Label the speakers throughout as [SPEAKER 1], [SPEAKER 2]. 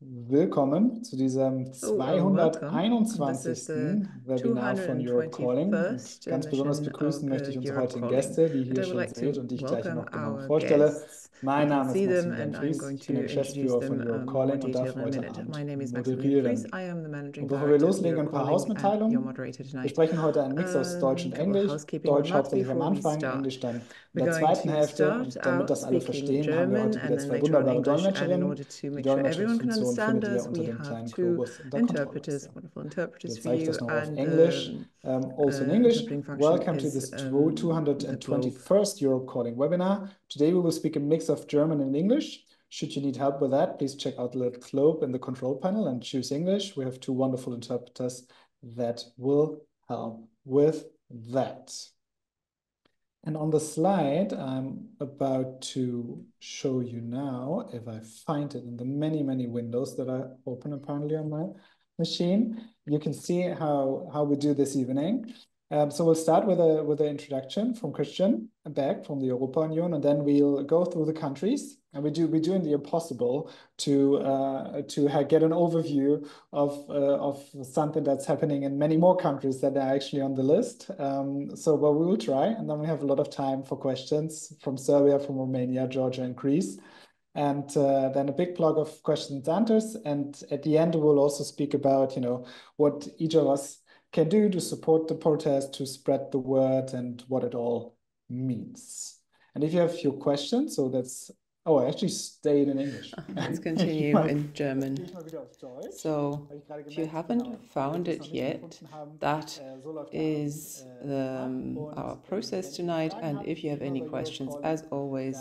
[SPEAKER 1] Willkommen zu diesem
[SPEAKER 2] welcome. This is
[SPEAKER 1] 221.
[SPEAKER 2] the
[SPEAKER 1] Webinar von Europe Calling. Und
[SPEAKER 2] 221st
[SPEAKER 1] ganz besonders
[SPEAKER 2] edition
[SPEAKER 1] begrüßen
[SPEAKER 2] of
[SPEAKER 1] möchte ich unsere
[SPEAKER 2] Europe
[SPEAKER 1] heutigen
[SPEAKER 2] Calling.
[SPEAKER 1] Gäste, die ihr
[SPEAKER 2] And
[SPEAKER 1] hier
[SPEAKER 2] I would
[SPEAKER 1] schon
[SPEAKER 2] like
[SPEAKER 1] seht
[SPEAKER 2] to
[SPEAKER 1] und die ich gleich
[SPEAKER 2] welcome
[SPEAKER 1] noch genauer
[SPEAKER 2] our
[SPEAKER 1] vorstelle.
[SPEAKER 2] guests.
[SPEAKER 1] Mein
[SPEAKER 2] You can
[SPEAKER 1] Name ist
[SPEAKER 2] see them,
[SPEAKER 1] Maximilian
[SPEAKER 2] and I'm
[SPEAKER 1] Fries.
[SPEAKER 2] going
[SPEAKER 1] Ich bin
[SPEAKER 2] to
[SPEAKER 1] der
[SPEAKER 2] introduce
[SPEAKER 1] Geschäftsführer von
[SPEAKER 2] them
[SPEAKER 1] Europe
[SPEAKER 2] more
[SPEAKER 1] Calling und
[SPEAKER 2] detail
[SPEAKER 1] darf
[SPEAKER 2] in a
[SPEAKER 1] heute
[SPEAKER 2] minute.
[SPEAKER 1] Abend
[SPEAKER 2] My name is Maximilian Fries.
[SPEAKER 1] moderieren.
[SPEAKER 2] I am the managing
[SPEAKER 1] Und bevor wir
[SPEAKER 2] director of
[SPEAKER 1] loslegen,
[SPEAKER 2] Europe
[SPEAKER 1] ein paar
[SPEAKER 2] Calling and your
[SPEAKER 1] Hausmitteilungen.
[SPEAKER 2] moderator
[SPEAKER 1] Wir
[SPEAKER 2] tonight.
[SPEAKER 1] sprechen heute einen Mix aus Deutsch und
[SPEAKER 2] A couple of
[SPEAKER 1] Englisch.
[SPEAKER 2] housekeeping
[SPEAKER 1] Deutsch
[SPEAKER 2] remarks
[SPEAKER 1] hauptsächlich am
[SPEAKER 2] before we
[SPEAKER 1] Anfang,
[SPEAKER 2] start.
[SPEAKER 1] Englisch dann in
[SPEAKER 2] We're
[SPEAKER 1] der
[SPEAKER 2] going
[SPEAKER 1] zweiten
[SPEAKER 2] to
[SPEAKER 1] Hälfte.
[SPEAKER 2] start
[SPEAKER 1] Und damit
[SPEAKER 2] out
[SPEAKER 1] das alle
[SPEAKER 2] speaking
[SPEAKER 1] verstehen, haben wir
[SPEAKER 2] German
[SPEAKER 1] heute
[SPEAKER 2] and
[SPEAKER 1] wieder
[SPEAKER 2] then
[SPEAKER 1] zwei
[SPEAKER 2] later on
[SPEAKER 1] wunderbare
[SPEAKER 2] English. And in
[SPEAKER 1] Dolmetscherinnen.
[SPEAKER 2] order to
[SPEAKER 1] Die
[SPEAKER 2] make sure everyone can
[SPEAKER 1] Dolmetschfunktion
[SPEAKER 2] understand
[SPEAKER 1] findet ihr
[SPEAKER 2] us,
[SPEAKER 1] unter
[SPEAKER 2] we
[SPEAKER 1] dem
[SPEAKER 2] have
[SPEAKER 1] kleinen
[SPEAKER 2] two
[SPEAKER 1] Globus in der
[SPEAKER 2] interpreters,
[SPEAKER 1] Kontrollleiste.
[SPEAKER 2] wonderful interpreters
[SPEAKER 1] Jetzt
[SPEAKER 2] for
[SPEAKER 1] zeige ich das
[SPEAKER 2] you,
[SPEAKER 1] noch auf
[SPEAKER 2] and
[SPEAKER 1] Englisch.
[SPEAKER 2] the
[SPEAKER 1] Also in English,
[SPEAKER 2] interpreting function
[SPEAKER 1] welcome to
[SPEAKER 2] is
[SPEAKER 1] this
[SPEAKER 2] the globe.
[SPEAKER 1] 221st Europe Calling webinar. Today we will speak a mix of German and English. Should you need help with that, please check out the little globe in the control panel and choose English. We have two wonderful interpreters that will help with that. And on the slide I'm about to show you now, if I find it in the many, many windows that are open apparently on my machine, you can see how we do this evening. So we'll start with an introduction from Christian back from the Europa Union, and then we'll go through the countries, and we're doing the impossible to get an overview of something that's happening in many more countries that are actually on the list. So but we will try, and then we have a lot of time for questions from Serbia, from Romania, Georgia, and Greece. And then a big block of questions and answers. And at the end, we'll also speak about, what each of us can do to support the protest, to spread the word, and what it all means. And if you have a few questions, so that's, oh, I actually stayed in English.
[SPEAKER 2] Let's continue in German. So, if you haven't found it yet, that is our process tonight. And if you have any questions, as always,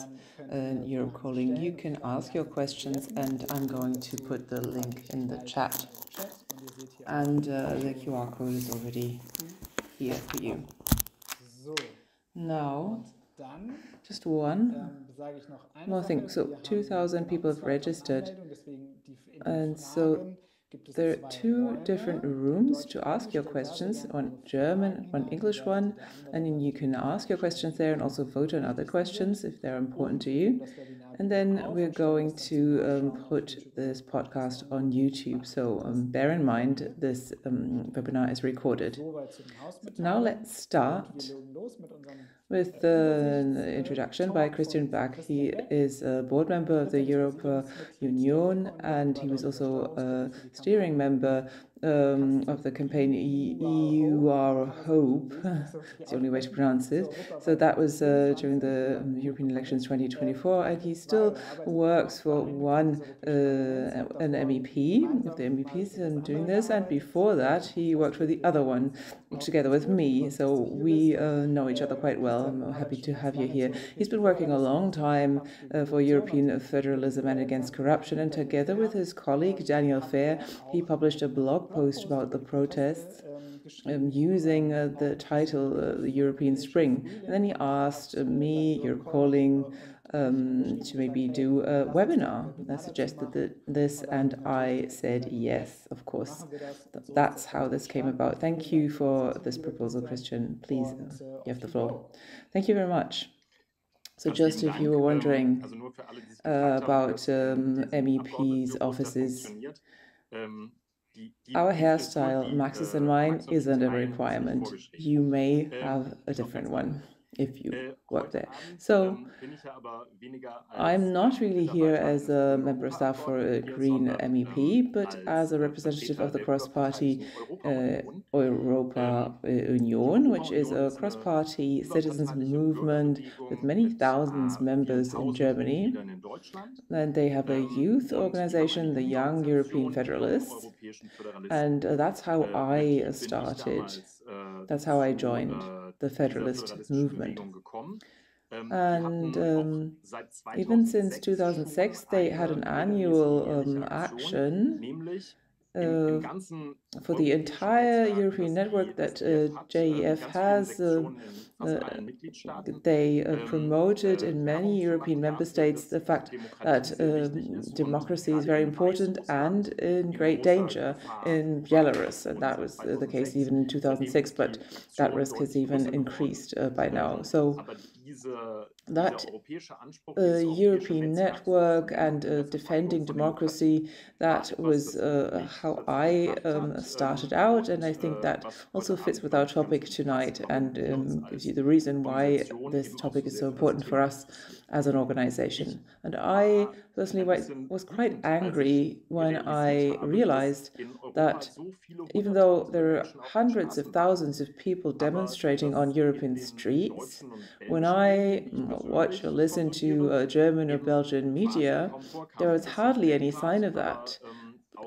[SPEAKER 2] you're calling, you can ask your questions, and I'm going to put the link in the chat. And the QR code is already here for you. Now, just one more thing. So 2,000 people have registered, and so there are two different rooms to ask your questions, one German, one English one, and then you can ask your questions there and also vote on other questions if they're important to you. And then we're going to put this podcast on YouTube, so bear in mind this webinar is recorded. Now let's start with the introduction by Christian Bach. He is a board member of the Europe Union, and he was also a steering member of the campaign EU Our Hope. It's the only way to pronounce it. So that was during the European elections 2024, and he still works for an MEP, of the MEPs doing this, and before that he worked for the other one together with me, so we know each other quite well. I'm happy to have you here. He's been working a long time for European federalism and against corruption, and together with his colleague Daniel Fair, he published a blog post about the protests using the title The European Spring. And then he asked me, Europe Calling, to maybe do a webinar. I suggested this, and I said yes, of course. That's how this came about. Thank you for this proposal, Christian. Please, you have the floor. Thank you very much. So just if you were wondering about MEPs' offices, our hairstyle, Max's and mine, isn't a requirement. You may have a different one if you work there. So I'm not really here as a member of staff for a Green MEP, but as a representative of the cross-party Europa Union, which is a cross-party citizens movement with many thousands members in Germany. Then they have a youth organization, the Young European Federalists, and that's how I started. That's how I joined the Federalist movement. And even since 2006, they had an annual action for the entire European network that JEF has they promoted in many European member states the fact that democracy is very important and in great danger in Belarus. And that was the case even in 2006, but that risk has even increased by now. So that European network and defending democracy, that was how I started out, and I think that also fits with our topic tonight and gives you the reason why this topic is so important for us as an organization. And I personally was quite angry when I realized that even though there are hundreds of thousands of people demonstrating on European streets, when I watch or listen to German or Belgian media, there was hardly any sign of that.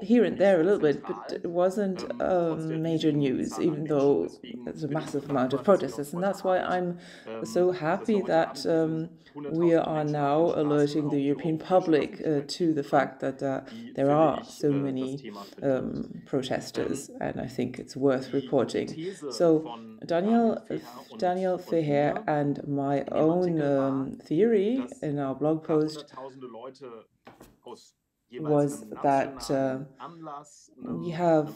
[SPEAKER 2] Here and there a little bit, but it wasn't major news, even though there's a massive amount of protesters. And that's why I'm so happy that we are now alerting the European public to the fact that there are so many protesters, and I think it's worth reporting. So Daniel Feher and my own theory in our blog post was that we have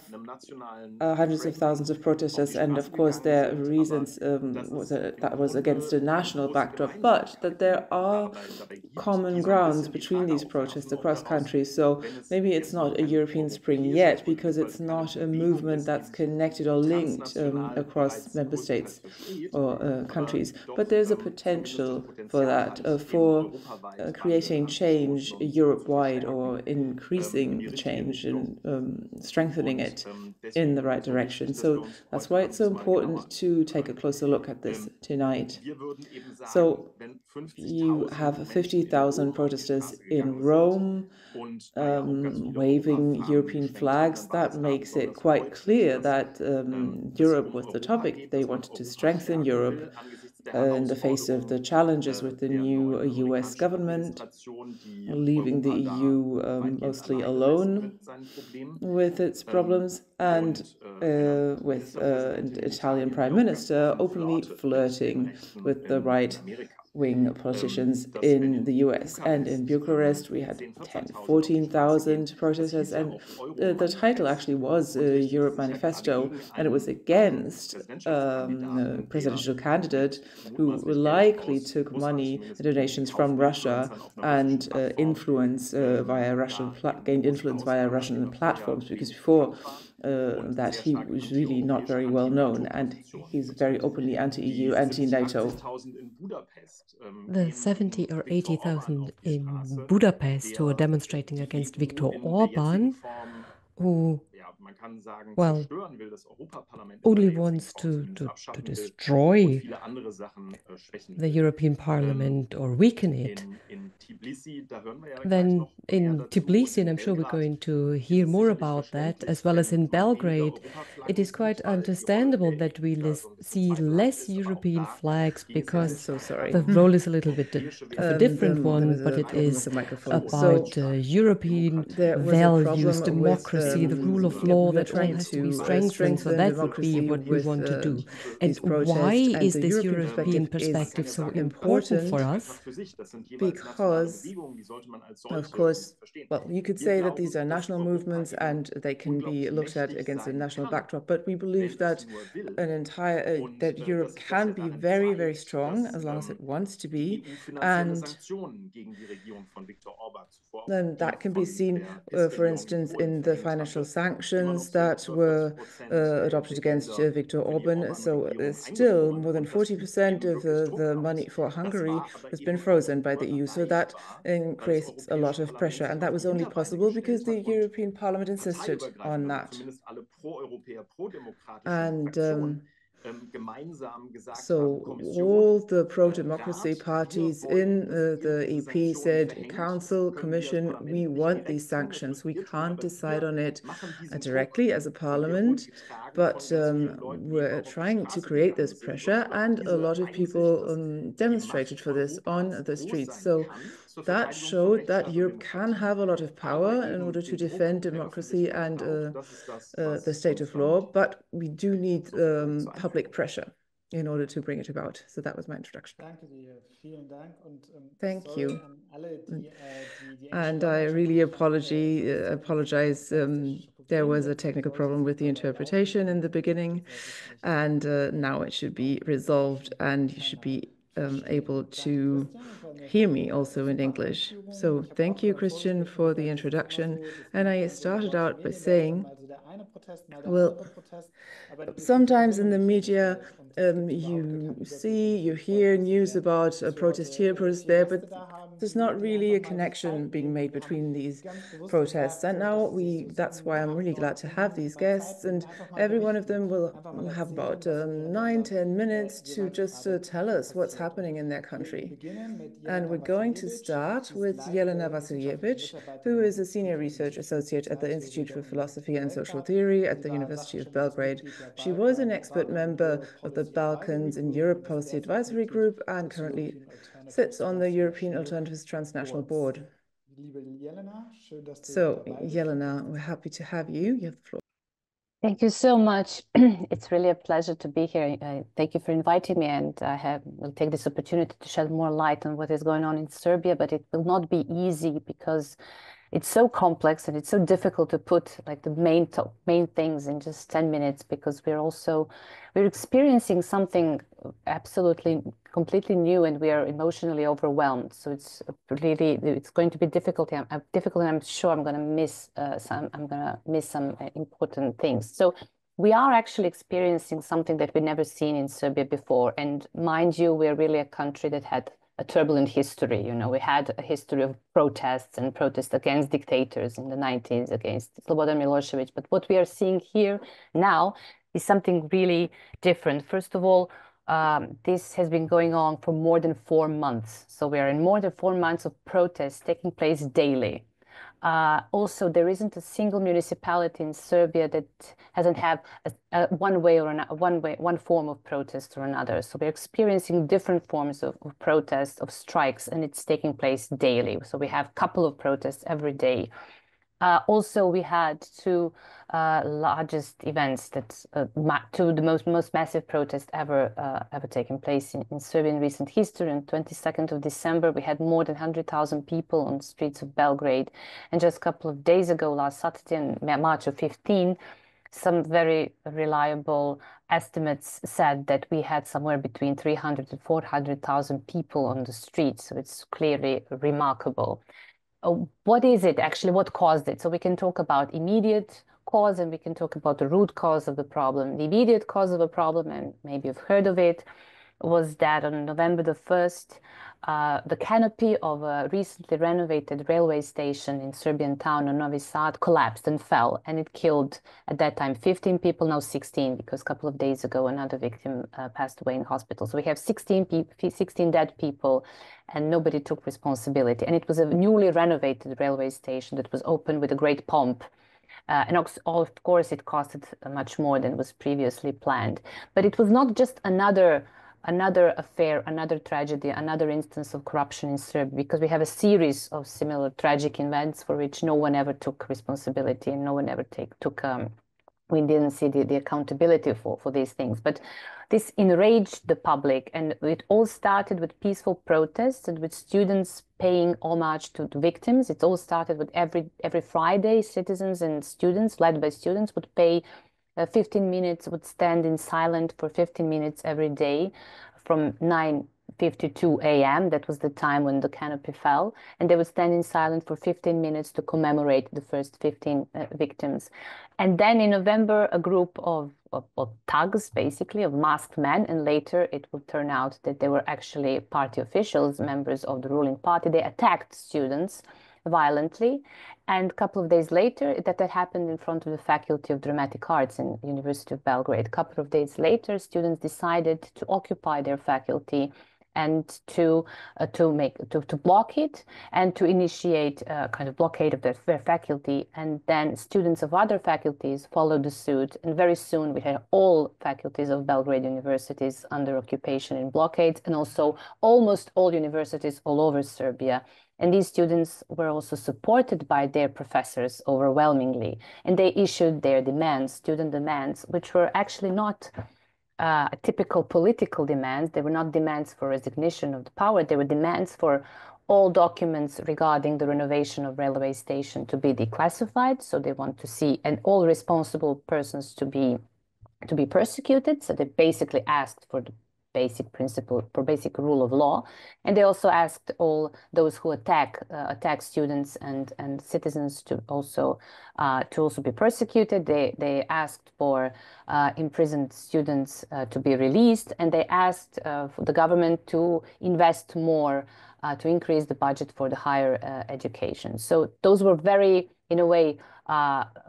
[SPEAKER 2] hundreds of thousands of protesters, and of course their reasons that was against a national backdrop, but that there are common grounds between these protests across countries. So maybe it's not a European Spring yet because it's not a movement that's connected or linked across member states or countries, but there's a potential for that, for creating change Europe-wide or increasing the change and strengthening it in the right direction. So that's why it's so important to take a closer look at this tonight. So you have 50,000 protesters in Rome waving European flags. That makes it quite clear that Europe was the topic. They wanted to strengthen Europe in the face of the challenges with the new US government, leaving the EU mostly alone with its problems, and with an Italian Prime Minister openly flirting with the right-wing politicians in the US. And in Bucharest, we had 14,000 protesters, and the title actually was Europe Manifesto, and it was against a presidential candidate who likely took money, donations from Russia, and gained influence via Russian platforms, because before that he was really not very well known, and he's very openly anti-EU, anti-NATO.
[SPEAKER 3] The 70 or 80,000 in Budapest who are demonstrating against Viktor Orban, who, well, only wants to destroy the European Parliament or weaken it. Then in Tbilisi, and I'm sure we're going to hear more about that, as well as in Belgrade, it is quite understandable that we see less European flags, because the role is a little bit of a different one, but it is about European values, democracy, the rule of law, that all has to be strengthened. So that would be what we want to do. And why is this European perspective so important for us?
[SPEAKER 2] Because, of course, well, you could say that these are national movements and they can be looked at against a national backdrop, but we believe that that Europe can be very, very strong as long as it wants to be, and then that can be seen, for instance, in the financial sanctions that were adopted against Viktor Orban. So still more than 40% of the money for Hungary has been frozen by the EU. So that creates a lot of pressure. And that was only possible because the European Parliament insisted on that. And so all the pro-democracy parties in the EP said, Council, Commission, we want these sanctions. We can't decide on it directly as a parliament, but we're trying to create this pressure, and a lot of people demonstrated for this on the streets. So that showed that Europe can have a lot of power in order to defend democracy and the state of law, but we do need public pressure. in order to bring it about. So that was my introduction. Thank you. And I really apologize. There was a technical problem with the interpretation in the beginning, and now it should be resolved, and you should be able to hear me also in English. So thank you, Christian, for the introduction. And I started out by saying, well, sometimes in the media, you hear news about a protest here, protest there, but there's not really a connection being made between these protests. And now that's why I'm really glad to have these guests, and every one of them will have about 9-10 minutes to just tell us what's happening in their country. And we're going to start with Jelena Vasiljević, who is a senior research associate at the Institute for Philosophy and Social Theory at the University of Belgrade. She was an expert member of the Balkans and Europe Policy Advisory Group and currently sits on the European Alternatives Transnational Board. So, Jelena, we're happy to have you. You have the floor.
[SPEAKER 4] Thank you so much. It's really a pleasure to be here. Thank you for inviting me, and will take this opportunity to shed more light on what is going on in Serbia, but it will not be easy because it's so complex and it's so difficult to put like the main things in just 10 minutes, because we're experiencing something absolutely completely new, and we are emotionally overwhelmed. So it's going to be difficult. And I'm sure I'm going to miss some important things. So we are actually experiencing something that we've never seen in Serbia before. And mind you, we're really a country that had a turbulent history. You know, we had a history of protests against dictators in the 90s, against Slobodan Milošević. But what we are seeing here now is something really different. First of all, this has been going on for more than 4 months. So we are in more than 4 months of protests taking place daily. Also, there isn't a single municipality in Serbia that hasn't had one form of protest or another. So we're experiencing different forms of protests, of strikes, and it's taking place daily. So we have a couple of protests every day. Also, we had two largest events, two of the most massive protests ever taken place in Serbian recent history. On 22nd of December, we had more than 100,000 people on the streets of Belgrade. And just a couple of days ago, last Saturday, on March of 15, some very reliable estimates said that we had somewhere between 300 and 400,000 people on the streets. So it's clearly remarkable. What is it actually? What caused it? So we can talk about immediate cause, and we can talk about the root cause of the problem. The immediate cause of the problem, and maybe you've heard of it, was that on November the 1st, the canopy of a recently renovated railway station in Serbian town of Novi Sad collapsed and fell, and it killed at that time 15 people, now 16, because a couple of days ago another victim passed away in hospital. So we have 16 dead people, and nobody took responsibility. And it was a newly renovated railway station that was opened with a great pomp. And of course, it costed much more than was previously planned. But it was not just another affair, another tragedy, another instance of corruption in Serbia, because we have a series of similar tragic events for which no one ever took responsibility, and no one ever we didn't see the accountability for these things. But this enraged the public, and it all started with peaceful protests and with students paying homage to the victims. It all started with every Friday, citizens and students, led by students, would pay 15 minutes, would stand in silence for 15 minutes every day from 9:52 a.m. That was the time when the canopy fell. And they would stand in silence for 15 minutes to commemorate the first 15 victims. And then in November, a group of thugs, basically, of masked men, and later it would turn out that they were actually party officials, members of the ruling party. They attacked students violently. And a couple of days later, that happened in front of the Faculty of Dramatic Arts in the University of Belgrade. A couple of days later, students decided to occupy their faculty and to block it and to initiate a kind of blockade of their faculty. And then students of other faculties followed the suit. And very soon we had all faculties of Belgrade universities under occupation and blockades, and also almost all universities all over Serbia. And these students were also supported by their professors overwhelmingly. And they issued their demands, student demands, which were actually not typical political demands. They were not demands for resignation of the power. They were demands for all documents regarding the renovation of railway station to be declassified. So they want to see, and all responsible persons to be persecuted. So they basically asked for the basic principle, for basic rule of law. And they also asked all those who attack students and citizens to also be persecuted. They asked for imprisoned students to be released, and they asked for the government to invest more to increase the budget for the higher education. So those were very, in a way,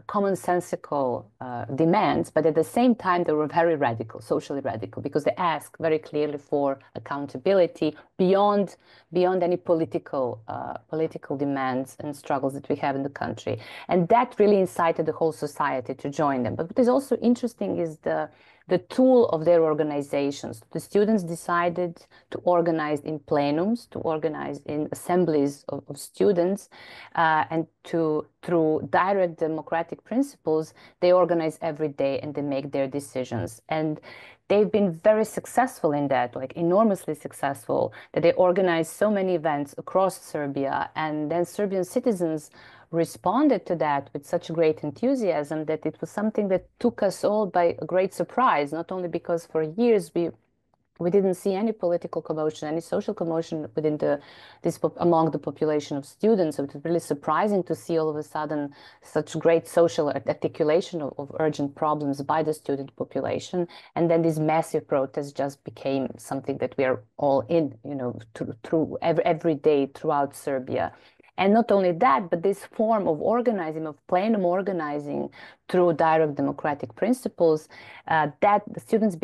[SPEAKER 4] commonsensical demands, but at the same time they were very radical, socially radical, because they asked very clearly for accountability beyond any political demands and struggles that we have in the country. And that really incited the whole society to join them. But what is also interesting is the tool of their organizations. The students decided to organize in plenums, to organize in assemblies of students, and through direct democratic principles, they organize every day and they make their decisions. And they've been very successful in that, like enormously successful, that they organize so many events across Serbia, and then Serbian citizens responded to that with such great enthusiasm that it was something that took us all by a great surprise, not only because for years we didn't see any political commotion, any social commotion within among the population of students. So it was really surprising to see all of a sudden such great social articulation of urgent problems by the student population. And then these massive protests just became something that we are all in, through every day throughout Serbia. And not only that, but this form of organizing, of plenum organizing through direct democratic principles, that the students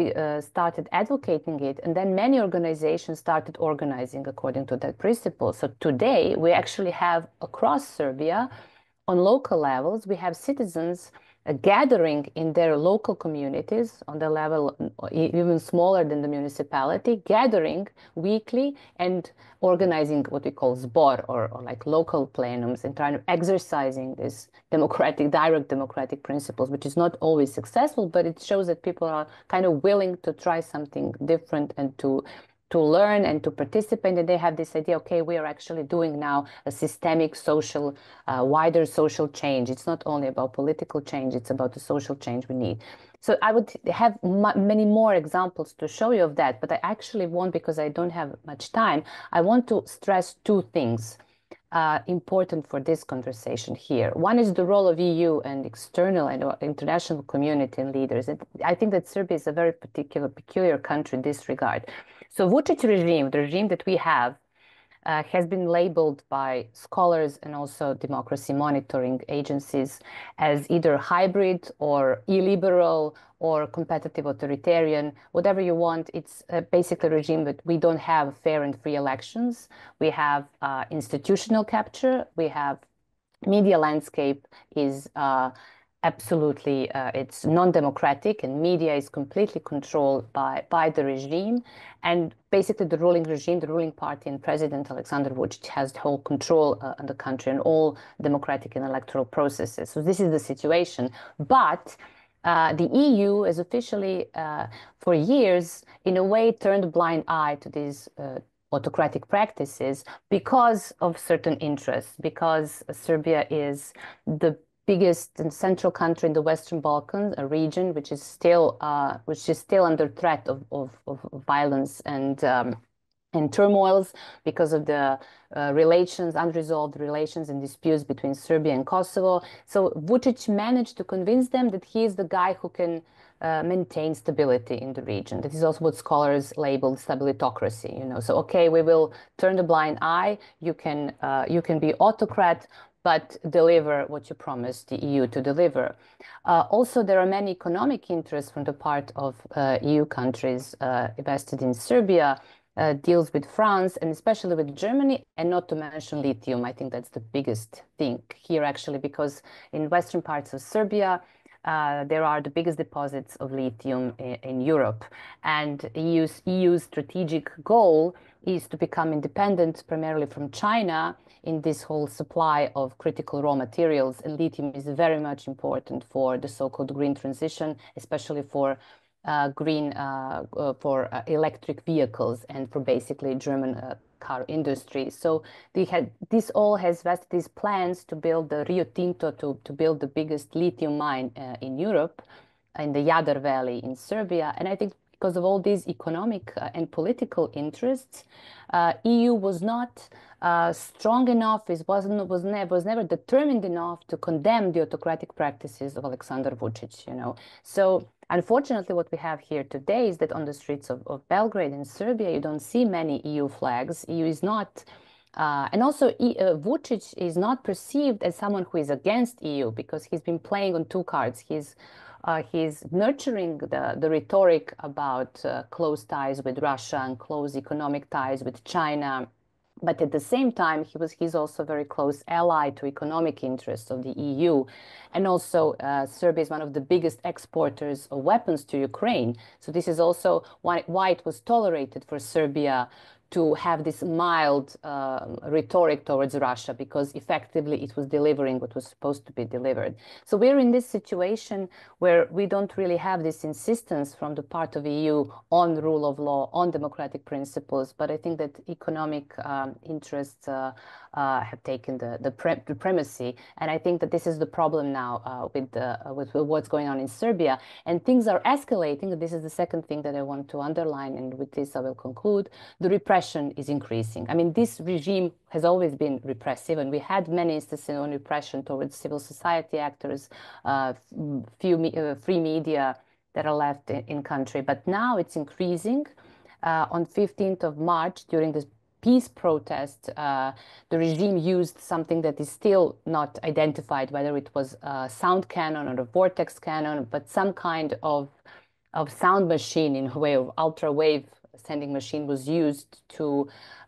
[SPEAKER 4] started advocating it, and then many organizations started organizing according to that principle. So today, we actually have across Serbia, on local levels, we have citizens gathering in their local communities on the level even smaller than the municipality, gathering weekly and organizing what we call zbor or like local plenums and trying to exercising this direct democratic principles, which is not always successful, but it shows that people are kind of willing to try something different and to learn and to participate, and they have this idea, okay, we are actually doing now a systemic social, wider social change. It's not only about political change, it's about the social change we need. So I would have many more examples to show you of that, but I actually won't because I don't have much time. I want to stress two things important for this conversation here. One is the role of EU and external and international community and leaders. I think that Serbia is a very peculiar country in this regard. So Vučić regime, the regime that we have, has been labeled by scholars and also democracy monitoring agencies as either hybrid or illiberal or competitive authoritarian, whatever you want. It's basically a regime that we don't have fair and free elections. We have institutional capture. We have media landscape is absolutely, it's non-democratic, and media is completely controlled by the regime. And basically the ruling regime, the ruling party and President Aleksandar Vučić has the whole control on the country and all democratic and electoral processes. So this is the situation. But the EU has officially, for years, in a way, turned a blind eye to these autocratic practices because of certain interests, because Serbia is the biggest and central country in the Western Balkans, a region which is still under threat of violence and turmoils because of the unresolved relations and disputes between Serbia and Kosovo. So Vučić managed to convince them that he is the guy who can maintain stability in the region. That is also what scholars label stabilitocracy. So okay, we will turn the blind eye. You can be autocrat, but deliver what you promised the EU to deliver. Also, there are many economic interests from the part of EU countries invested in Serbia, deals with France and especially with Germany, and not to mention lithium. I think that's the biggest thing here, actually, because in western parts of Serbia, there are the biggest deposits of lithium in Europe. And EU's strategic goal is to become independent primarily from China in this whole supply of critical raw materials. And lithium is very much important for the so-called green transition, especially for green for electric vehicles and for basically German car industry. So this all has vested these plans to build the Rio Tinto to build the biggest lithium mine in Europe, in the Jadar Valley in Serbia. And I think because of all these economic and political interests, EU was not strong enough, was never determined enough to condemn the autocratic practices of Alexander Vučić, you know. So unfortunately, what we have here today is that on the streets of Belgrade in Serbia, you don't see many EU flags. EU is not, and also Vučić is not perceived as someone who is against EU because he's been playing on two cards. He's nurturing the rhetoric about close ties with Russia and close economic ties with China. But at the same time, he's also a very close ally to economic interests of the EU. And also, Serbia is one of the biggest exporters of weapons to Ukraine. So this is also why it was tolerated for Serbia to have this mild rhetoric towards Russia, because effectively it was delivering what was supposed to be delivered. So we're in this situation where we don't really have this insistence from the part of EU on the rule of law, on democratic principles, but I think that economic interests have taken the primacy. And I think that this is the problem now with what's going on in Serbia. And things are escalating. This is the second thing that I want to underline, and with this I will conclude. The repression is increasing. I mean, this regime has always been repressive, and we had many instances of repression towards civil society actors, free media that are left in country. But now it's increasing. On 15th of March, during this peace protest, the regime used something that is still not identified, whether it was a sound cannon or a vortex cannon, but some kind of sound machine in a way of ultra-wave sending machine was used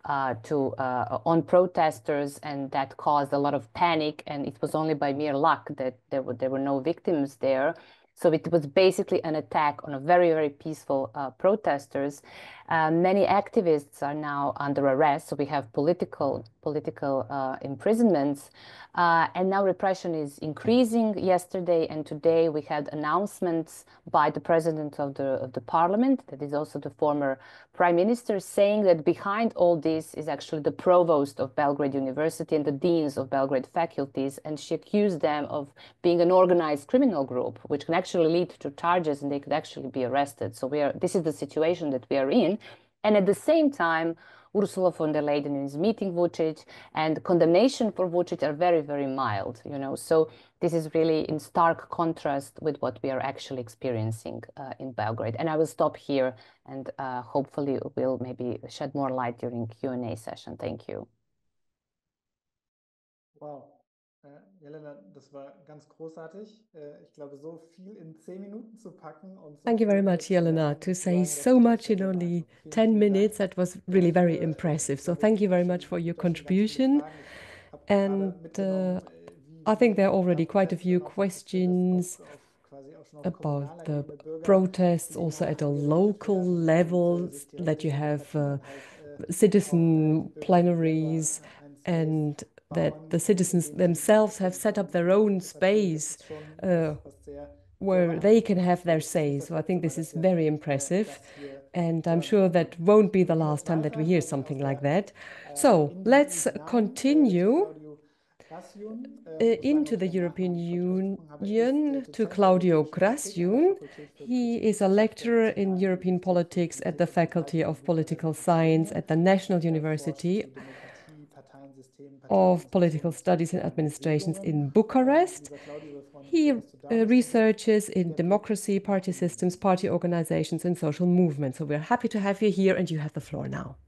[SPEAKER 4] on protesters, and that caused a lot of panic. And it was only by mere luck that there were no victims there. So it was basically an attack on a very, very peaceful protesters. Many activists are now under arrest. So we have political imprisonments. And now repression is increasing. Yesterday and today we had announcements by the president of the parliament, that is also the former prime minister, saying that behind all this is actually the provost of Belgrade University and the deans of Belgrade faculties. And she accused them of being an organized criminal group, which can actually lead to charges and they could actually be arrested. So this is the situation that we are in. And at the same time, Ursula von der Leyen is meeting Vučić, and condemnation for Vučić are very, very mild, you know. So this is really in stark contrast with what we are actually experiencing in Belgrade. And I will stop here, and hopefully we'll maybe shed more light during Q&A session. Thank you.
[SPEAKER 1] Wow. Jelena, das war ganz großartig. Ich glaube, so viel in 10 Minuten zu packen. Und so
[SPEAKER 3] Thank you very much, Jelena, to say so much in only 10 minutes. That was really very impressive. So thank you very much for your contribution. And I think there are already quite a few questions about the protests also at a local level, that you have citizen plenaries, and that the citizens themselves have set up their own space where they can have their say. So I think this is very impressive, and I'm sure that won't be the last time that we hear something like that. So let's continue into the European Union to Claudiu Craciun. He is a lecturer in European politics at the Faculty of Political Science at the National University of Political Studies and Administrations in Bucharest. He researches in democracy, party systems, party organizations, and social movements. So we're happy to have you here, and you have the floor now.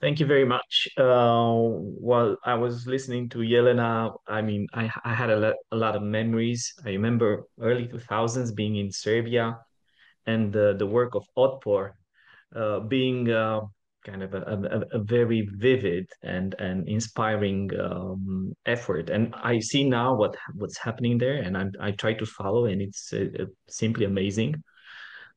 [SPEAKER 5] Thank you very much. While I was listening to Jelena, I mean, I had a lot of memories. I remember early 2000s being in Serbia, and the work of Otpor being kind of a very vivid and inspiring effort. And I see now what's happening there, and I try to follow, and it's simply amazing.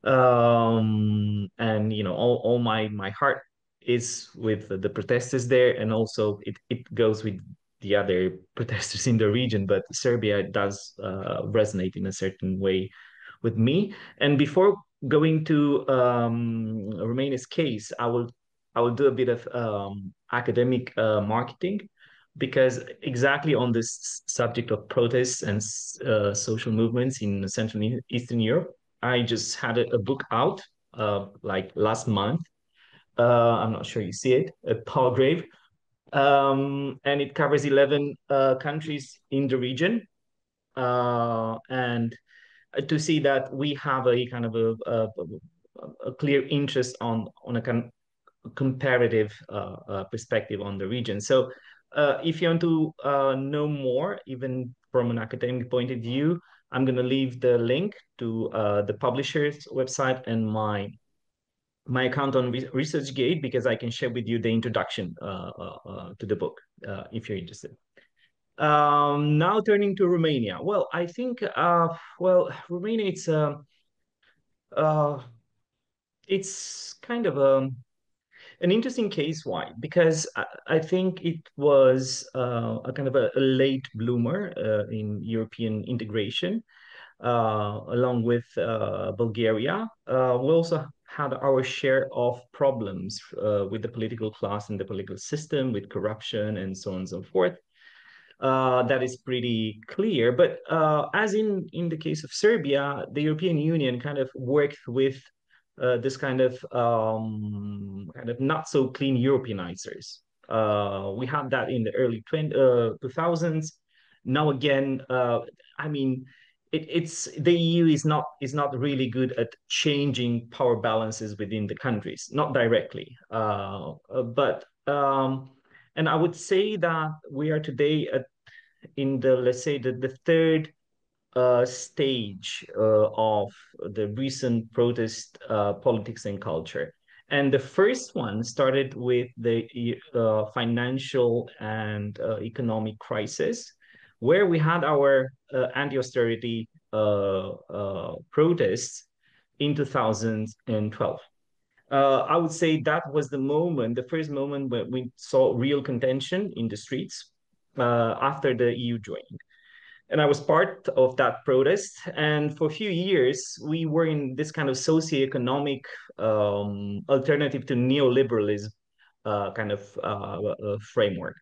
[SPEAKER 5] And you know, all my heart is with the protesters there, and also it goes with the other protesters in the region. But Serbia does resonate in a certain way with me. And before going to Romania's case, I will do a bit of academic marketing, because exactly on this subject of protests and social movements in Central and Eastern Europe, I just had a book out like last month. I'm not sure you see it, Palgrave, and it covers 11 countries in the region, and to see that we have a kind of a clear interest on a kind of comparative perspective on the region. So if you want to know more, even from an academic point of view, I'm going to leave the link to the publisher's website and my account on ResearchGate, because I can share with you the introduction to the book if you're interested. Now turning to Romania. Well, I think, Romania, it's kind of an interesting case. Why? Because I think it was a kind of a late bloomer in European integration, along with Bulgaria. We also had our share of problems with the political class and the political system, with corruption and so on and so forth. That is pretty clear. But as in the case of Serbia, the European Union kind of worked with this kind of not so clean Europeanizers. We had that in the early 2000s. Now again, I mean, it's the EU is not really good at changing power balances within the countries, not directly, but. And I would say that we are today in the, let's say, the third stage of the recent protest politics and culture. And the first one started with the financial and economic crisis, where we had our anti-austerity protests in 2012. I would say that was the first moment when we saw real contention in the streets after the EU joined. And I was part of that protest. And for a few years, we were in this kind of socioeconomic alternative to neoliberalism framework.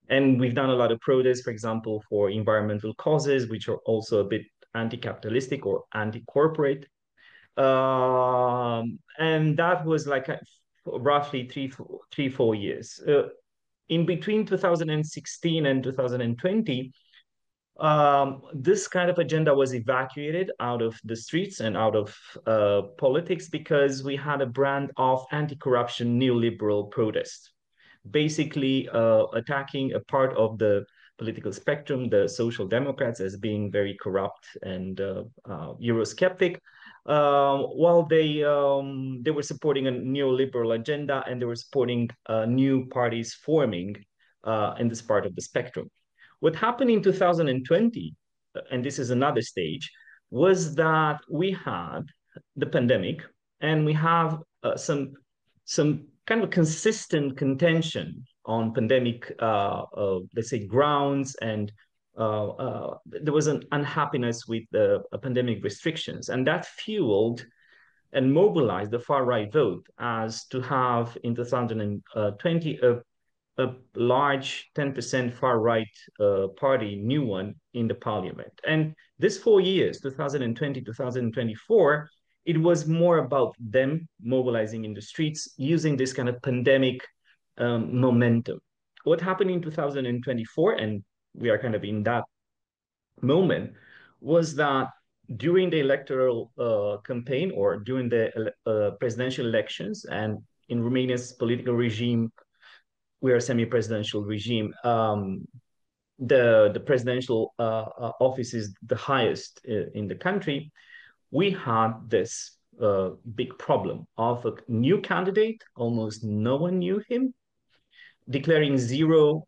[SPEAKER 5] And we've done a lot of protests, for example, for environmental causes, which are also a bit anti-capitalistic or anti-corporate. And that was like roughly 4 years. In between 2016 and 2020, this kind of agenda was evacuated out of the streets and out of politics, because we had a brand of anti-corruption neoliberal protest, basically attacking a part of the political spectrum, the social democrats, as being very corrupt and Eurosceptic, while they were supporting a neoliberal agenda, and they were supporting new parties forming in this part of the spectrum. What happened in 2020, and this is another stage, was that we had the pandemic, and we have some kind of consistent contention on pandemic, let's say, grounds, and there was an unhappiness with the pandemic restrictions, and that fueled and mobilized the far-right vote, as to have in 2020 a large 10% far-right party, new one, in the parliament. And this 4 years, 2020, 2024, it was more about them mobilizing in the streets, using this kind of pandemic momentum. What happened in 2024, and we are kind of in that moment, was that during the electoral campaign, or during the presidential elections, and in Romania's political regime, we are a semi-presidential regime. The presidential office is the highest in the country. We had this big problem of a new candidate, almost no one knew him, declaring zero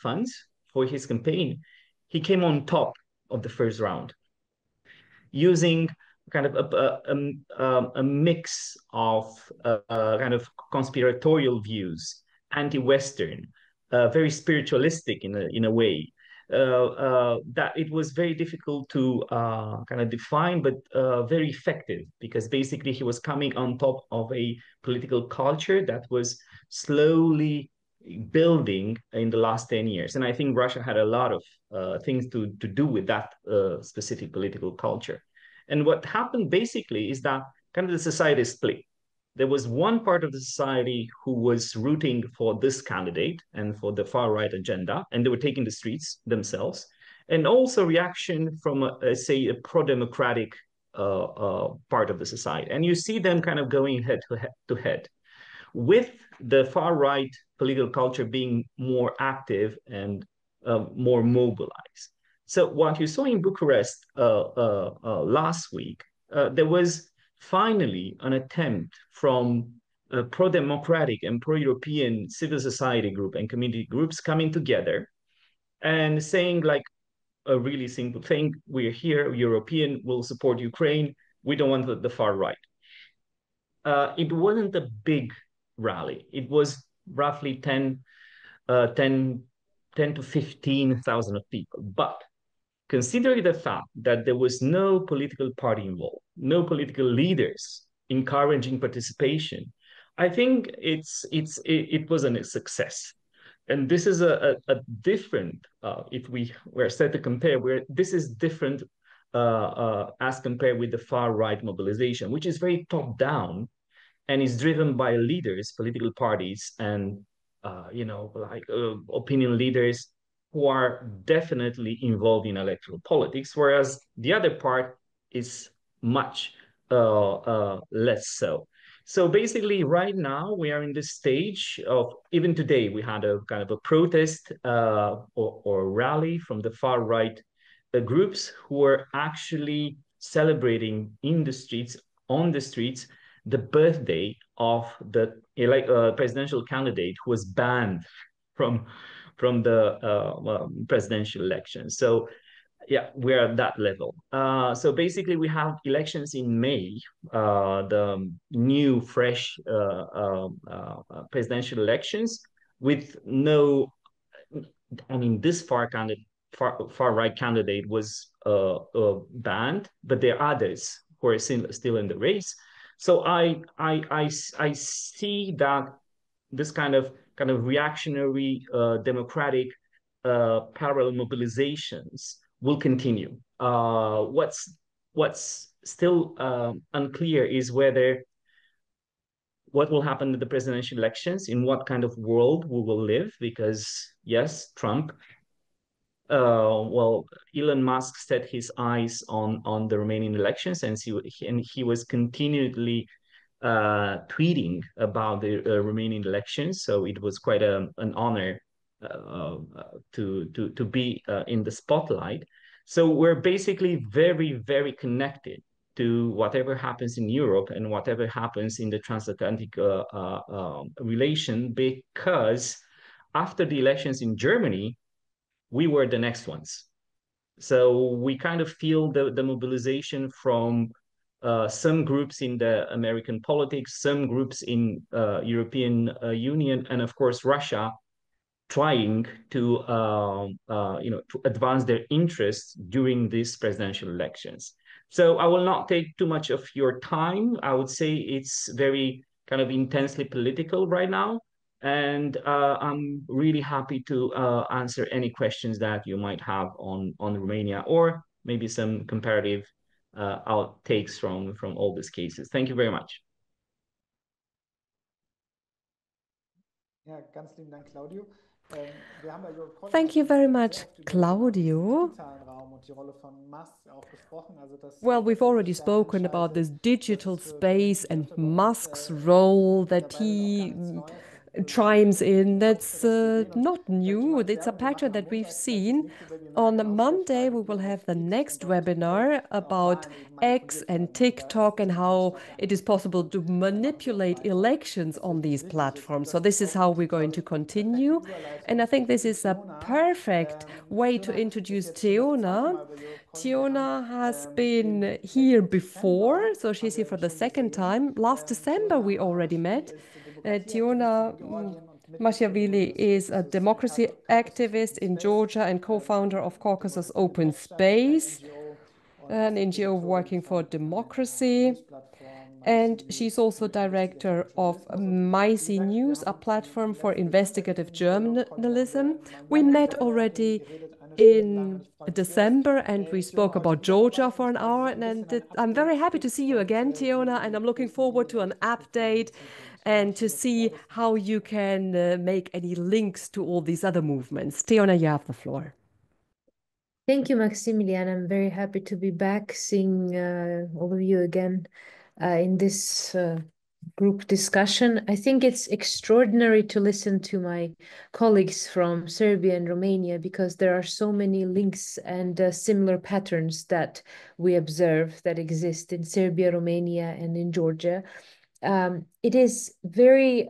[SPEAKER 5] funds for his campaign. He came on top of the first round, using kind of a mix of kind of conspiratorial views, anti-Western, very spiritualistic in a way, that it was very difficult to kind of define, but very effective, because basically he was coming on top of a political culture that was slowly building in the last 10 years. And I think Russia had a lot of things to do with that specific political culture. And what happened basically is that kind of the society split. There was one part of the society who was rooting for this candidate and for the far right agenda, and they were taking the streets themselves. And also reaction from, say, a pro-democratic part of the society. And you see them kind of going head to head, with the far right political culture being more active and more mobilized. So what you saw in Bucharest last week, there was finally an attempt from pro-democratic and pro-European civil society group and community groups coming together and saying like a really simple thing: we're here, European, we'll support Ukraine, we don't want the far right. It wasn't a big rally. It was roughly 10 to 15,000 of people. But considering the fact that there was no political party involved, no political leaders encouraging participation, I think it was a success. And this is a different, if we were set to compare, where this is different as compared with the far right mobilization, which is very top down and is driven by leaders, political parties, and opinion leaders who are definitely involved in electoral politics, whereas the other part is much less so. So basically, right now we are in this stage of, even today, we had a kind of a protest or rally from the far right groups who are actually celebrating in the streets, on the streets, the birthday of the presidential candidate who was banned from the presidential election. So yeah, we're at that level. So basically, we have elections in May, the new, fresh presidential elections with no, I mean, this far right candidate was banned, but there are others who are still in the race. So I see that this kind of reactionary democratic parallel mobilizations will continue. What's still unclear is what will happen in the presidential elections, in what kind of world we will live, because yes, Trump, well, Elon Musk set his eyes on the Romanian elections, and he was continually tweeting about the Romanian elections. So it was quite an honor to be in the spotlight. So we're basically very, very connected to whatever happens in Europe and whatever happens in the transatlantic relation, because after the elections in Germany, we were the next ones. So we kind of feel the mobilization from some groups in the American politics, some groups in European Union, and of course Russia, trying to to advance their interests during these presidential elections. So I will not take too much of your time. I would say it's very kind of intensely political right now. And I'm really happy to answer any questions that you might have on Romania, or maybe some comparative outtakes from all these cases. Thank you very much.
[SPEAKER 1] Yeah, ganz lieben Dank, Claudiu.
[SPEAKER 3] Thank you very much, Claudiu. Well, we've already spoken about this digital space and Musk's role that he chimes in. That's not new. It's a pattern that we've seen. On Monday, we will have the next webinar about X and TikTok and how it is possible to manipulate elections on these platforms. So this is how we're going to continue. And I think this is a perfect way to introduce Teona. Teona has been here before, so she's here for the second time. Last December, we already met. Teona Macharashvili is a democracy activist in Georgia and co-founder of Caucasus Open Space, an NGO working for democracy. And she's also director of Maisi.News, a platform for investigative journalism. We met already in December and we spoke about Georgia for an hour. And I'm very happy to see you again, Teona, and I'm looking forward to an update and to see how you can make any links to all these other movements. Teona, you have the floor.
[SPEAKER 6] Thank you, Maximilian. I'm very happy to be back, seeing all of you again in this group discussion. I think it's extraordinary to listen to my colleagues from Serbia and Romania because there are so many links and similar patterns that we observe that exist in Serbia, Romania, and in Georgia. It is very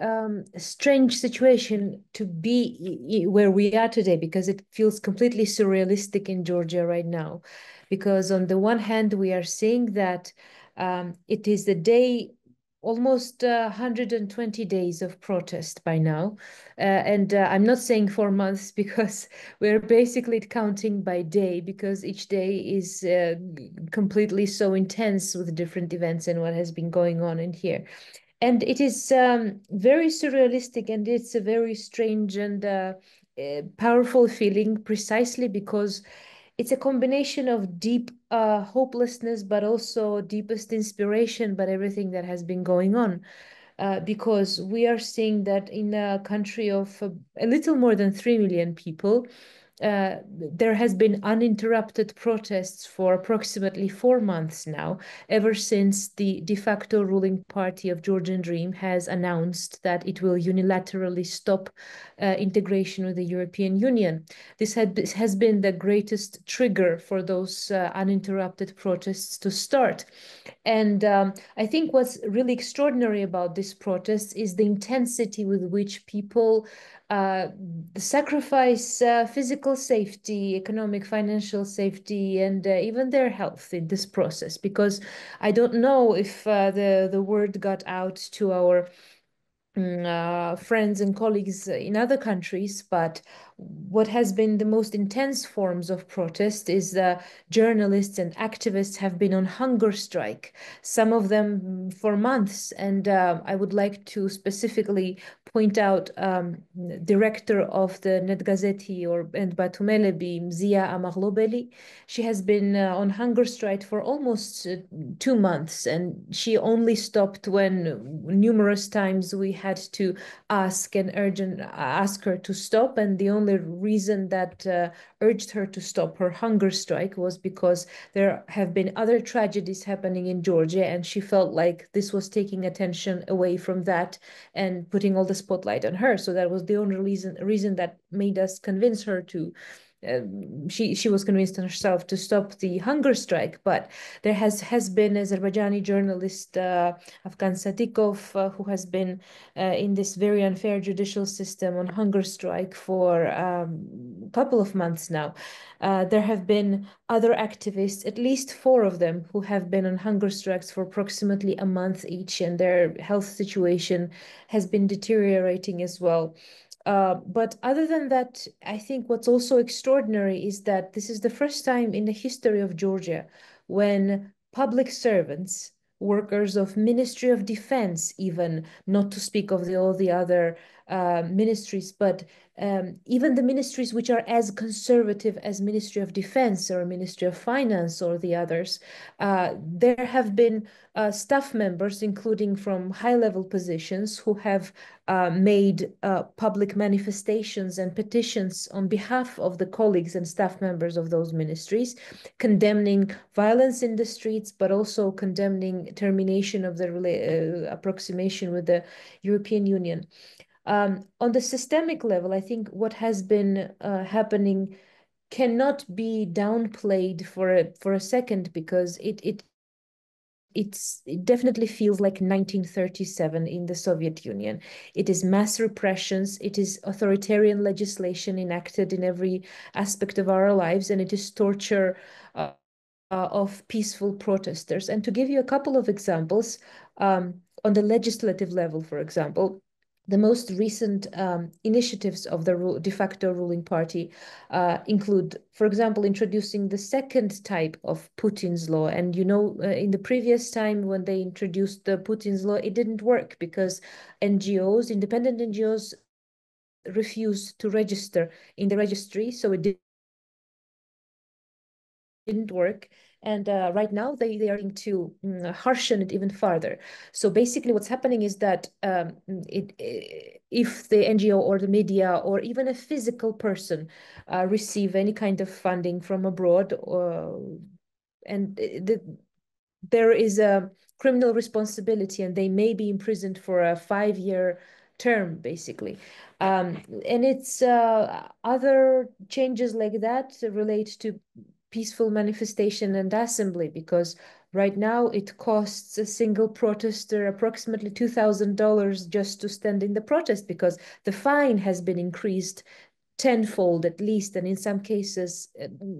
[SPEAKER 6] strange situation to be where we are today because it feels completely surrealistic in Georgia right now. Because on the one hand, we are seeing that it is the day, almost 120 days of protest by now. And I'm not saying 4 months because we're basically counting by day because each day is completely so intense with different events and what has been going on in here. And it is very surrealistic and it's a very strange and powerful feeling precisely because it's a combination of deep hopelessness, but also deepest inspiration, but everything that has been going on. Because we are seeing that in a country of a little more than 3 million people, there has been uninterrupted protests for approximately 4 months now, ever since the de facto ruling party of Georgian Dream has announced that it will unilaterally stop integration with the European Union. This has been the greatest trigger for those uninterrupted protests to start. And I think what's really extraordinary about this protest is the intensity with which people sacrifice physical safety, economic, financial safety, and even their health in this process. Because I don't know if the word got out to our friends and colleagues in other countries, but what has been the most intense forms of protest is journalists and activists have been on hunger strike, some of them for months. And I would like to specifically point out director of the Net Gazeti and Batumelebi, Zia Amaglobeli. She has been on hunger strike for almost 2 months, and she only stopped when numerous times we had to ask her to stop, and the only reason that urged her to stop her hunger strike was because there have been other tragedies happening in Georgia, and she felt like this was taking attention away from that and putting all the spotlight on her. So that was the only reason that made us convince her to she was convinced herself to stop the hunger strike. But there has been Azerbaijani journalist Afgan Satikov who has been in this very unfair judicial system on hunger strike for a couple of months now. There have been other activists, at least 4 of them, who have been on hunger strikes for approximately a month each, and their health situation has been deteriorating as well. But other than that, I think what's also extraordinary is that this is the first time in the history of Georgia when public servants, workers of Ministry of Defense, even not to speak of all the other ministries, but even the ministries which are as conservative as Ministry of Defense or Ministry of Finance or the others, there have been staff members, including from high-level positions, who have made public manifestations and petitions on behalf of the colleagues and staff members of those ministries, condemning violence in the streets, but also condemning termination of the approximation with the European Union. On the systemic level, I think what has been happening cannot be downplayed for a second, because it definitely feels like 1937 in the Soviet Union. It is mass repressions, it is authoritarian legislation enacted in every aspect of our lives, and it is torture of peaceful protesters. And to give you a couple of examples, on the legislative level, for example, The most recent initiatives of the de facto ruling party include, for example, introducing the second type of Putin's law. And in the previous time when they introduced the Putin's law, it didn't work because NGOs, independent NGOs, refused to register in the registry, so it didn't work. And right now they are going to harshen it even further. So basically what's happening is that if the NGO or the media or even a physical person receive any kind of funding from abroad, there is a criminal responsibility and they may be imprisoned for a 5-year term, basically. And it's other changes like that relate to peaceful manifestation and assembly, because right now it costs a single protester approximately $2,000 just to stand in the protest, because the fine has been increased tenfold at least, and in some cases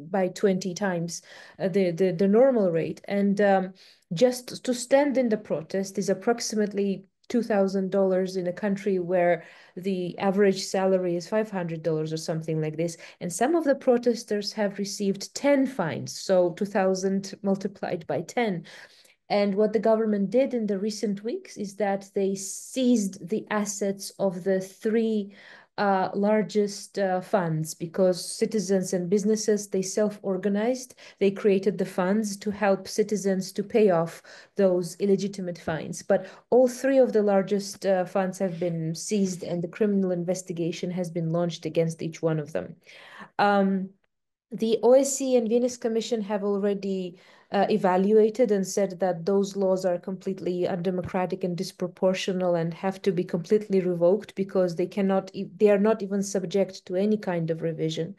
[SPEAKER 6] by 20 times the normal rate. And just to stand in the protest is approximately $2,000 in a country where the average salary is $500 or something like this. And some of the protesters have received 10 fines, so 2,000 multiplied by 10. And what the government did in the recent weeks is that they seized the assets of the three largest funds, because citizens and businesses, they self-organized. They created the funds to help citizens to pay off those illegitimate fines. But all three of the largest funds have been seized, and the criminal investigation has been launched against each one of them. The OSCE and Venice Commission have already evaluated and said that those laws are completely undemocratic and disproportional and have to be completely revoked, because they are not even subject to any kind of revision.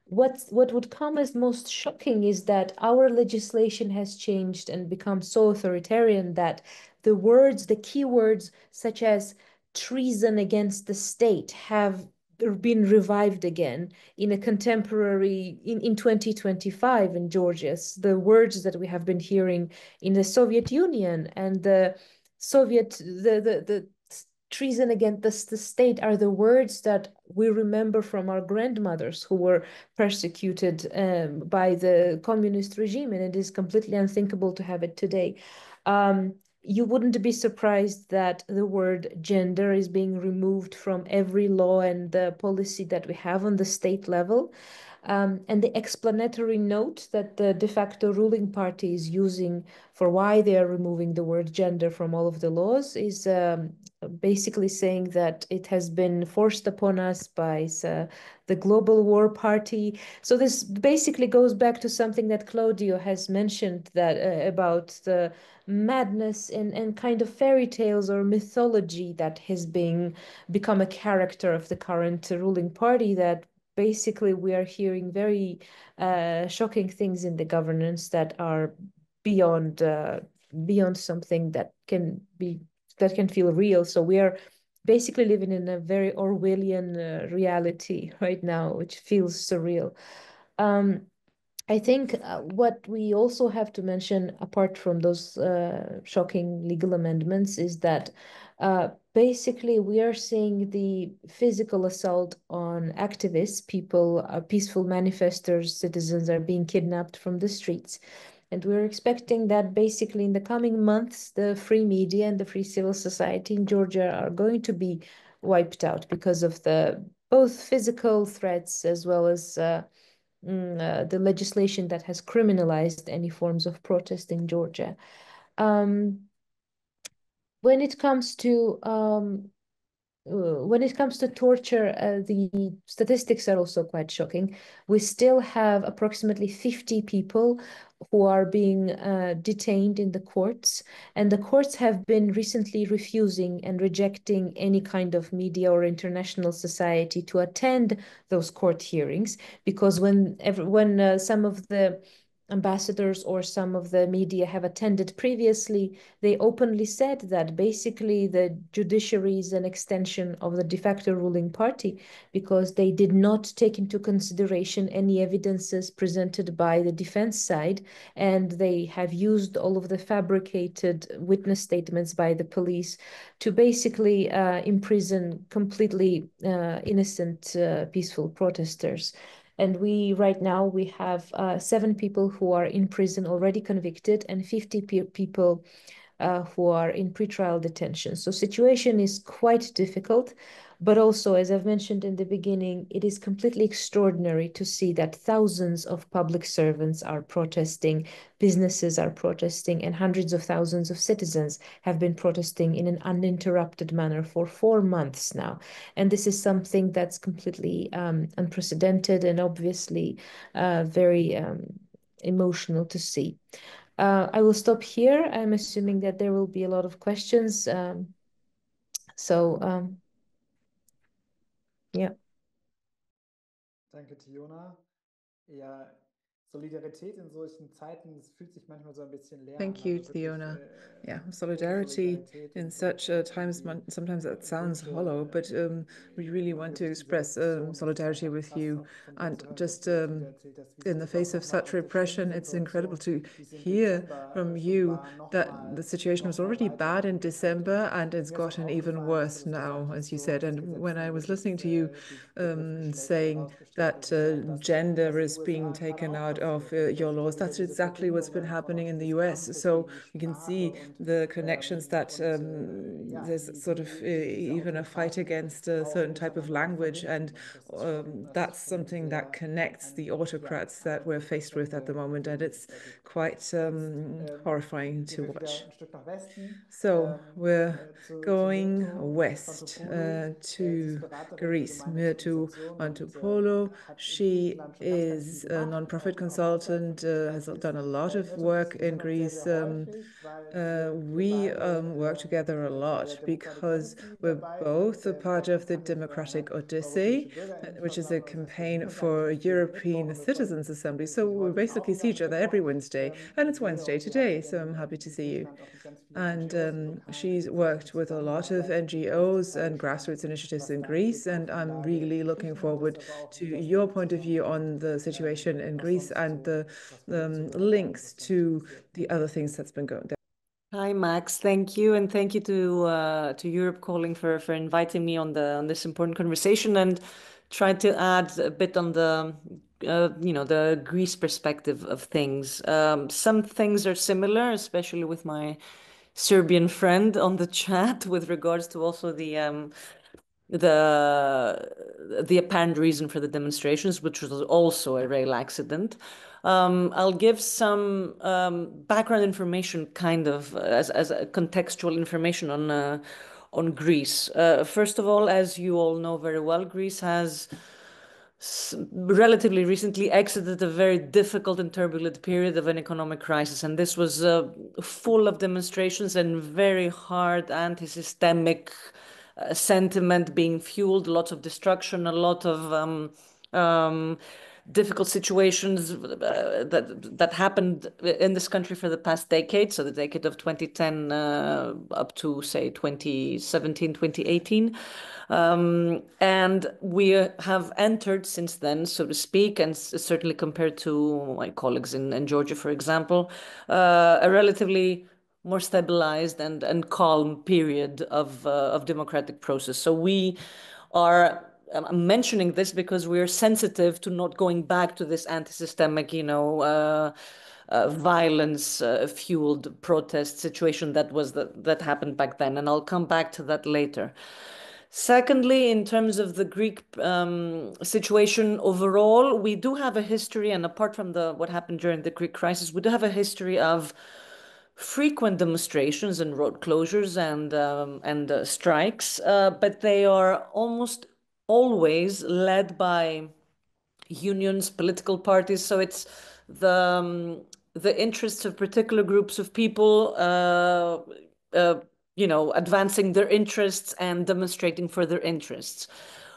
[SPEAKER 6] What would come as most shocking is that our legislation has changed and become so authoritarian that the key words such as treason against the state have been revived again in a contemporary in 2025 in Georgia. The words that we have been hearing in the Soviet Union and the treason against the state are the words that we remember from our grandmothers who were persecuted by the communist regime, and it is completely unthinkable to have it today. You wouldn't be surprised that the word gender is being removed from every law and the policy that we have on the state level. And the explanatory note that the de facto ruling party is using for why they are removing the word gender from all of the laws is basically saying that it has been forced upon us by the Global War Party. So this basically goes back to something that Claudio has mentioned, that about the madness and kind of fairy tales or mythology that has become a character of the current ruling party, that basically we are hearing very shocking things in the governance that are beyond something that can feel real. So we are basically living in a very Orwellian reality right now, which feels surreal. I think what we also have to mention, apart from those shocking legal amendments, is that basically we are seeing the physical assault on activists, people, peaceful manifestors, citizens are being kidnapped from the streets. And we're expecting that basically in the coming months, the free media and the free civil society in Georgia are going to be wiped out because of the both physical threats as well as the legislation that has criminalized any forms of protest in Georgia. When it comes to torture, the statistics are also quite shocking. We still have approximately 50 people who are being detained in the courts, and the courts have been recently refusing and rejecting any kind of media or international society to attend those court hearings, because when some of the ambassadors or some of the media have attended previously, they openly said that basically the judiciary is an extension of the de facto ruling party because they did not take into consideration any evidences presented by the defense side, and they have used all of the fabricated witness statements by the police to basically imprison completely innocent peaceful protesters. And right now we have 7 people who are in prison already convicted and 50 people who are in pretrial detention. So situation is quite difficult, but also, as I've mentioned in the beginning, it is completely extraordinary to see that thousands of public servants are protesting, businesses are protesting, and hundreds of thousands of citizens have been protesting in an uninterrupted manner for 4 months now. And this is something that's completely unprecedented and obviously very emotional to see. I will stop here. I'm assuming that there will be a lot of questions. Yeah.
[SPEAKER 1] Danke, Teona. Ja, Solidarität in solchen Zeiten, es fühlt sich manchmal so ein bisschen leer an.
[SPEAKER 2] Thank you, Teona. Yeah, solidarity in such times, sometimes that sounds hollow, but we really want to express solidarity with you. And just in the face of such repression, it's incredible to hear from you that the situation was already bad in December and it's gotten even worse now, as you said. And when I was listening to you saying that gender is being taken out of your laws, that's exactly what's been happening in the US. So you can see the connections that there's sort of even a fight against a certain type of language. And that's something that connects the autocrats that we're faced with at the moment. And it's quite horrifying to watch. So we're going west to Greece, to Antopolo. She is a nonprofit consultant, has done a lot of work in Greece. We work together a lot because we're both a part of the Democratic Odyssey, which is a campaign for European Citizens Assembly. So we basically see each other every Wednesday, and it's Wednesday today, so I'm happy to see you. And she's worked with a lot of NGOs and grassroots initiatives in Greece, and I'm really looking forward to your point of view on the situation in Greece and the links to the other things that's been going there.
[SPEAKER 7] Hi, Max. Thank you, and thank you to Europe Calling for inviting me on this important conversation and try to add a bit on the the Greece perspective of things. Some things are similar, especially with my Serbian friend on the chat, with regards to also the apparent reason for the demonstrations, which was also a rail accident. I'll give some background information, kind of as a contextual information on Greece. First of all, as you all know very well, Greece has relatively recently exited a very difficult and turbulent period of an economic crisis, and this was full of demonstrations and very hard anti-systemic sentiment being fueled, lots of destruction, a lot of difficult situations that happened in this country for the past decade, so the decade of 2010 up to, say, 2017, 2018. And we have entered since then, so to speak, and certainly compared to my colleagues in Georgia, for example, a relatively more stabilized and calm period of democratic process. So we are I'm mentioning this because we are sensitive to not going back to this anti-systemic, violence fueled protest situation that happened back then, and I'll come back to that later. Secondly, in terms of the Greek situation overall, we do have a history, and apart from what happened during the Greek crisis, we do have a history of frequent demonstrations and road closures and strikes, but they are almost always led by unions, political parties. So it's the interests of particular groups of people, advancing their interests and demonstrating for their interests.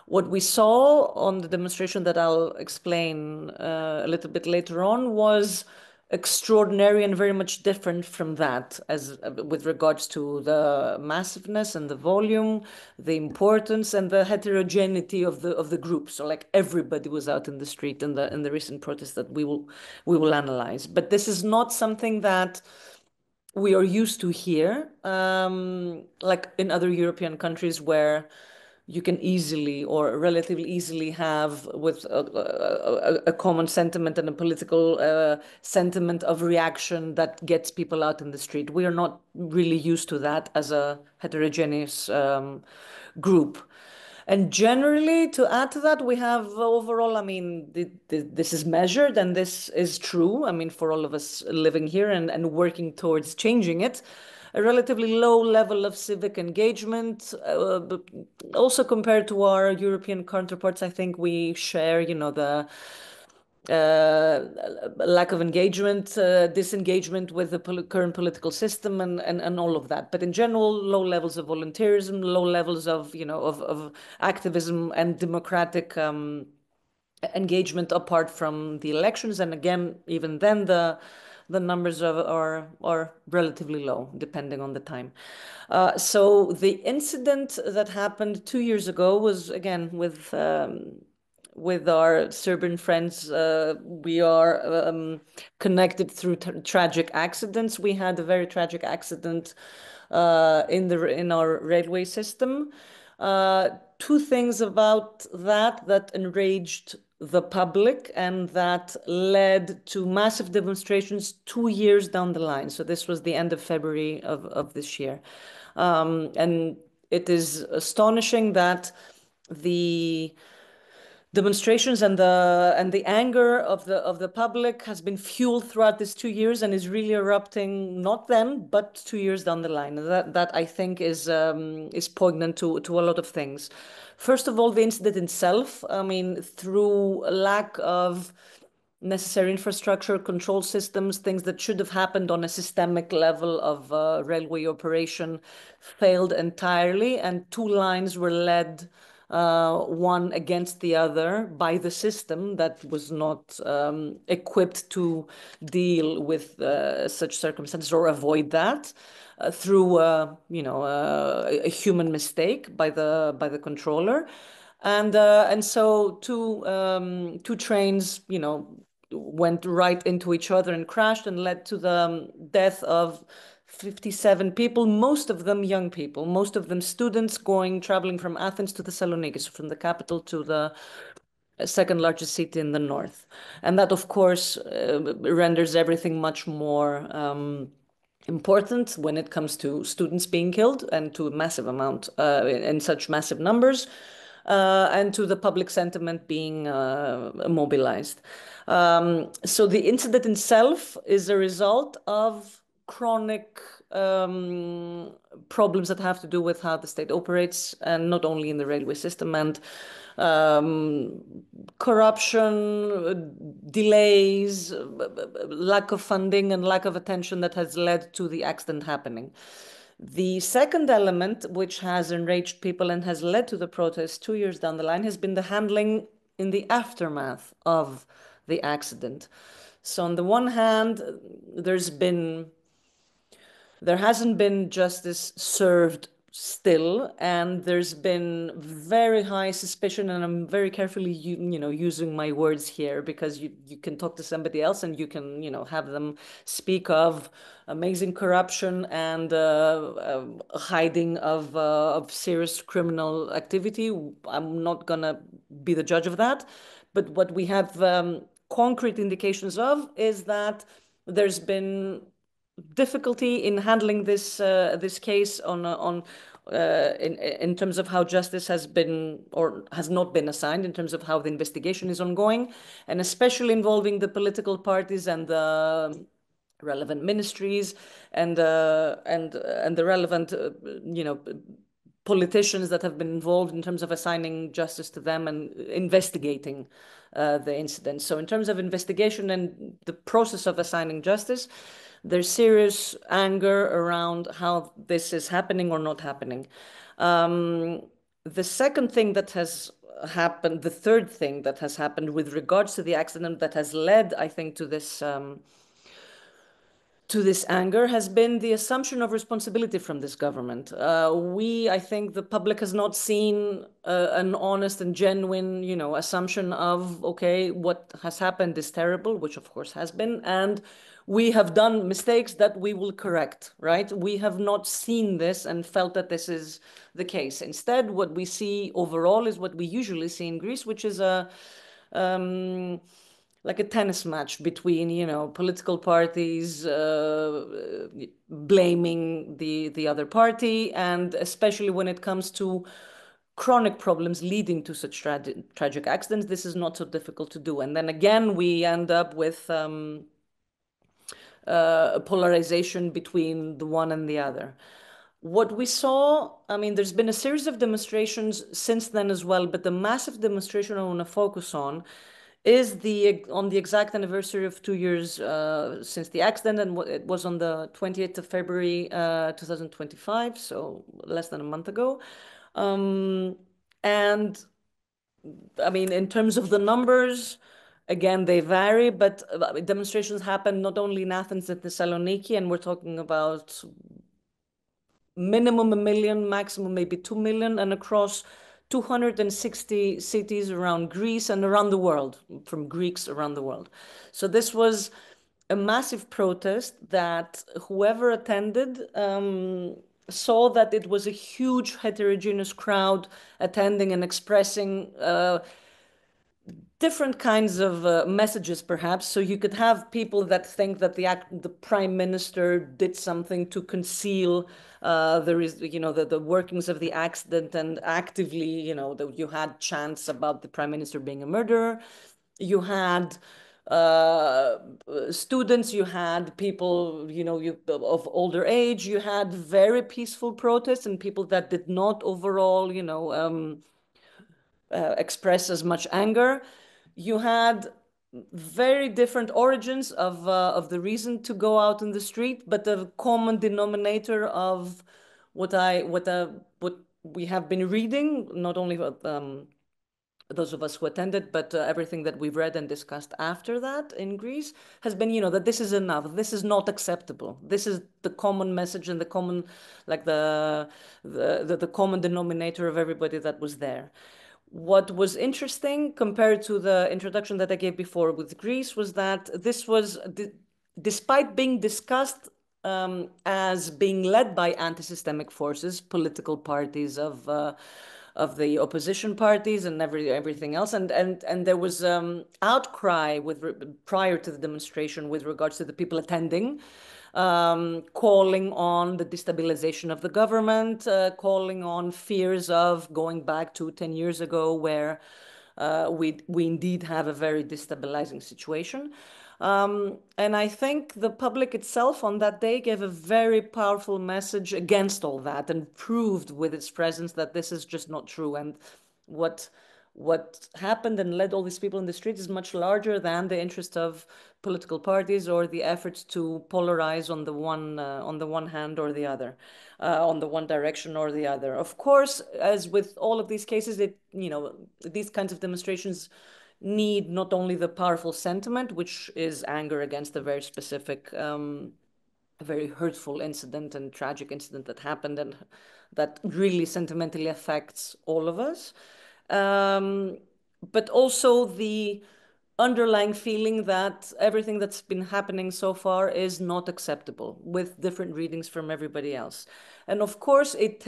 [SPEAKER 7] What we saw on the demonstration that I'll explain a little bit later on was extraordinary and very much different from that as with regards to the massiveness and the volume, the importance and the heterogeneity of the group. So like everybody was out in the street in the recent protests that we will analyze. But this is not something that we are used to here, like in other European countries where you can easily or relatively easily have with a common sentiment and a political sentiment of reaction that gets people out in the street. We are not really used to that as a heterogeneous group. And generally, to add to that, we have overall, I mean, this is measured and this is true. I mean, for all of us living here and working towards changing it, a relatively low level of civic engagement. But also compared to our European counterparts, I think we share, the lack of engagement, disengagement with the current political system and all of that. But in general, low levels of volunteerism, low levels of, of activism and democratic engagement apart from the elections. And again, even then, the numbers are relatively low, depending on the time. So the incident that happened 2 years ago was, again, with our Serbian friends. We are connected through tragic accidents. We had a very tragic accident in our railway system. Two things about that enraged the public and that led to massive demonstrations 2 years down the line. So this was the end of February of this year. And it is astonishing that the demonstrations and the anger of the public has been fueled throughout these 2 years and is really erupting not then but 2 years down the line. That I think is poignant to a lot of things. First of all, the incident itself. I mean, through a lack of necessary infrastructure, control systems, things that should have happened on a systemic level of railway operation failed entirely, and two lines were led one against the other by the system that was not equipped to deal with such circumstances or avoid that through a human mistake by the controller. And so two trains, went right into each other and crashed and led to the death of 57 people, most of them young people, most of them students traveling from Athens to Thessaloniki, so from the capital to the second largest city in the north. And that, of course, renders everything much more important when it comes to students being killed and to a massive amount in such massive numbers. And to the public sentiment being mobilized. So the incident itself is a result of chronic problems that have to do with how the state operates, and not only in the railway system, and corruption, delays, lack of funding, and lack of attention that has led to the accident happening. The second element, which has enraged people and has led to the protests 2 years down the line, has been the handling in the aftermath of the accident. So on the one hand, there hasn't been justice served still, and there's been very high suspicion, and I'm very carefully using my words here, because you can talk to somebody else and you can have them speak of amazing corruption and hiding of serious criminal activity. I'm not gonna be the judge of that, but what we have concrete indications of is that there's been difficulty in handling this case in terms of how justice has been or has not been assigned, in terms of how the investigation is ongoing, and especially involving the political parties and the relevant ministries and the relevant politicians that have been involved in terms of assigning justice to them and investigating the incident. So in terms of investigation and the process of assigning justice, there's serious anger around how this is happening or not happening. The second thing that has happened, the third thing that has happened with regards to the accident that has led, I think, to this to this anger has been the assumption of responsibility from this government. I think the public has not seen an honest and genuine, assumption of, okay, what has happened is terrible, which of course has been, and we have done mistakes that we will correct, right? We have not seen this and felt that this is the case. Instead, what we see overall is what we usually see in Greece, which is like a tennis match between, political parties blaming the other party, and especially when it comes to chronic problems leading to such tragic accidents, this is not so difficult to do. And then again, we end up with a polarization between the one and the other. What we saw, there's been a series of demonstrations since then as well, but the massive demonstration I want to focus on is on the exact anniversary of 2 years since the accident, and it was on the 28th of February 2025, so less than a month ago. And in terms of the numbers, again, they vary, but demonstrations happen not only in Athens and Thessaloniki, and we're talking about minimum 1 million, maximum maybe 2 million, and across 260 cities around Greece and around the world, from Greeks around the world. So this was a massive protest that whoever attended saw that it was a huge heterogeneous crowd attending and expressing different kinds of messages, perhaps. So you could have people that think that the prime minister did something to conceal the workings of the accident, and actively, that you had chants about the prime minister being a murderer. You had students, you had people, of older age, you had very peaceful protests and people that did not overall, express as much anger. You had very different origins of the reason to go out in the street, but the common denominator of what we have been reading, not only those of us who attended, but everything that we've read and discussed after that in Greece has been, that this is enough. This is not acceptable. This is the common message and the common, like the common denominator of everybody that was there. What was interesting compared to the introduction that I gave before with Greece was that this was, despite being discussed as being led by anti-systemic forces, political parties of the opposition parties and everything else, and there was outcry prior to the demonstration with regards to the people attending, calling on the destabilization of the government, calling on fears of going back to 10 years ago, where we indeed have a very destabilizing situation. And I think the public itself on that day gave a very powerful message against all that and proved with its presence that this is just not true. And what happened and led all these people in the street is much larger than the interest of political parties or the efforts to polarize on the one hand or the other, on the one direction or the other. Of course, as with all of these cases, these kinds of demonstrations need not only the powerful sentiment, which is anger against a very specific, very hurtful incident and tragic incident that happened and that really sentimentally affects all of us, but also the underlying feeling that everything that's been happening so far is not acceptable, with different readings from everybody else. And of course, it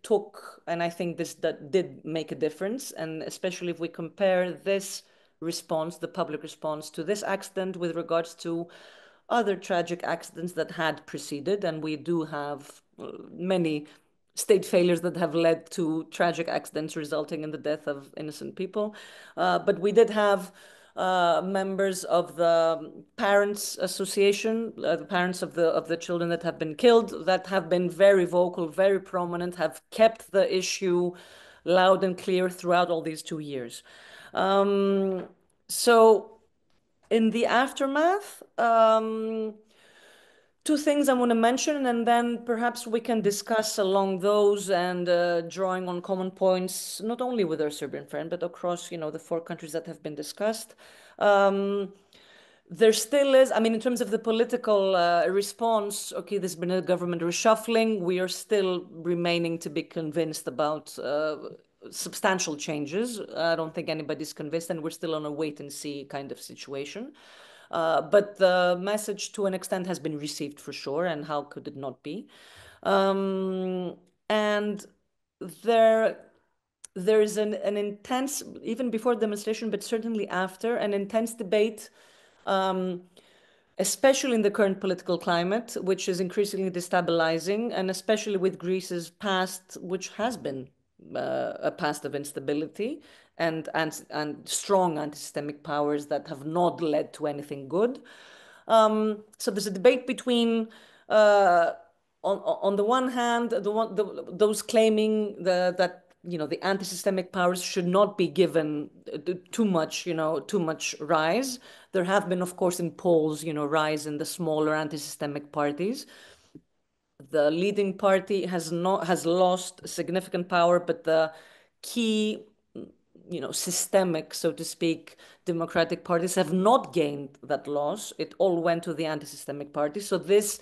[SPEAKER 7] took, and I think that did make a difference, and especially if we compare this response, the public response to this accident with regards to other tragic accidents that had preceded, and we do have many state failures that have led to tragic accidents resulting in the death of innocent people. But we did have members of the Parents Association, the parents of the children that have been killed, that have been very vocal, very prominent, have kept the issue loud and clear throughout all these 2 years. So in the aftermath, two things I want to mention, and then perhaps we can discuss along those and drawing on common points, not only with our Serbian friend, but across, the 4 countries that have been discussed. there still is, I mean, in terms of the political response, okay, there's been a government reshuffling. We are still remaining to be convinced about substantial changes. I don't think anybody's convinced, and we're still on a wait and see kind of situation. But the message to an extent has been received for sure, and how could it not be? And there is an intense, even before demonstration, but certainly after, an intense debate, especially in the current political climate, which is increasingly destabilizing, and especially with Greece's past, which has been a past of instability and strong anti-systemic powers that have not led to anything good. So there's a debate between, on the one hand, those claiming that the anti-systemic powers should not be given too much rise. There have been, of course, in polls, rise in the smaller anti-systemic parties. The leading party has lost significant power, but the key, systemic, so to speak, democratic parties have not gained that loss. It all went to the anti-systemic party. So this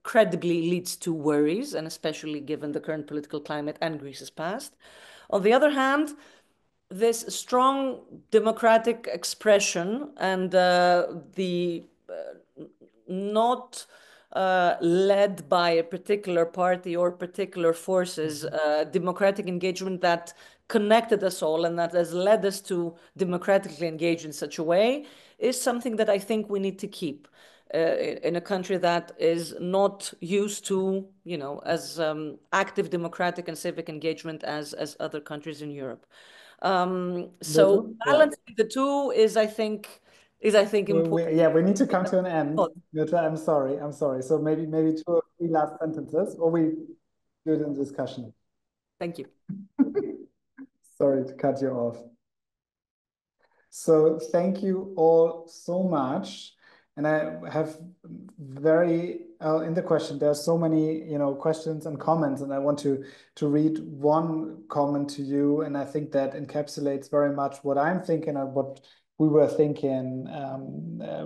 [SPEAKER 7] credibly leads to worries, and especially given the current political climate and Greece's past. On the other hand, this strong democratic expression and the not led by a particular party or particular forces, democratic engagement that connected us all and that has led us to democratically engage in such a way, is something that I think we need to keep in a country that is not used to, as active democratic and civic engagement as other countries in Europe. So balancing the two is, I think, important.
[SPEAKER 1] Yeah, we need to come to an end. Jutta, I'm sorry. So maybe 2 or 3 last sentences, or we do it in discussion.
[SPEAKER 7] Thank you.
[SPEAKER 1] Sorry to cut you off. So thank you all so much. And I have in the question, there are so many, questions and comments, and I want to read one comment to you. And I think that encapsulates very much what I'm thinking and what we were thinking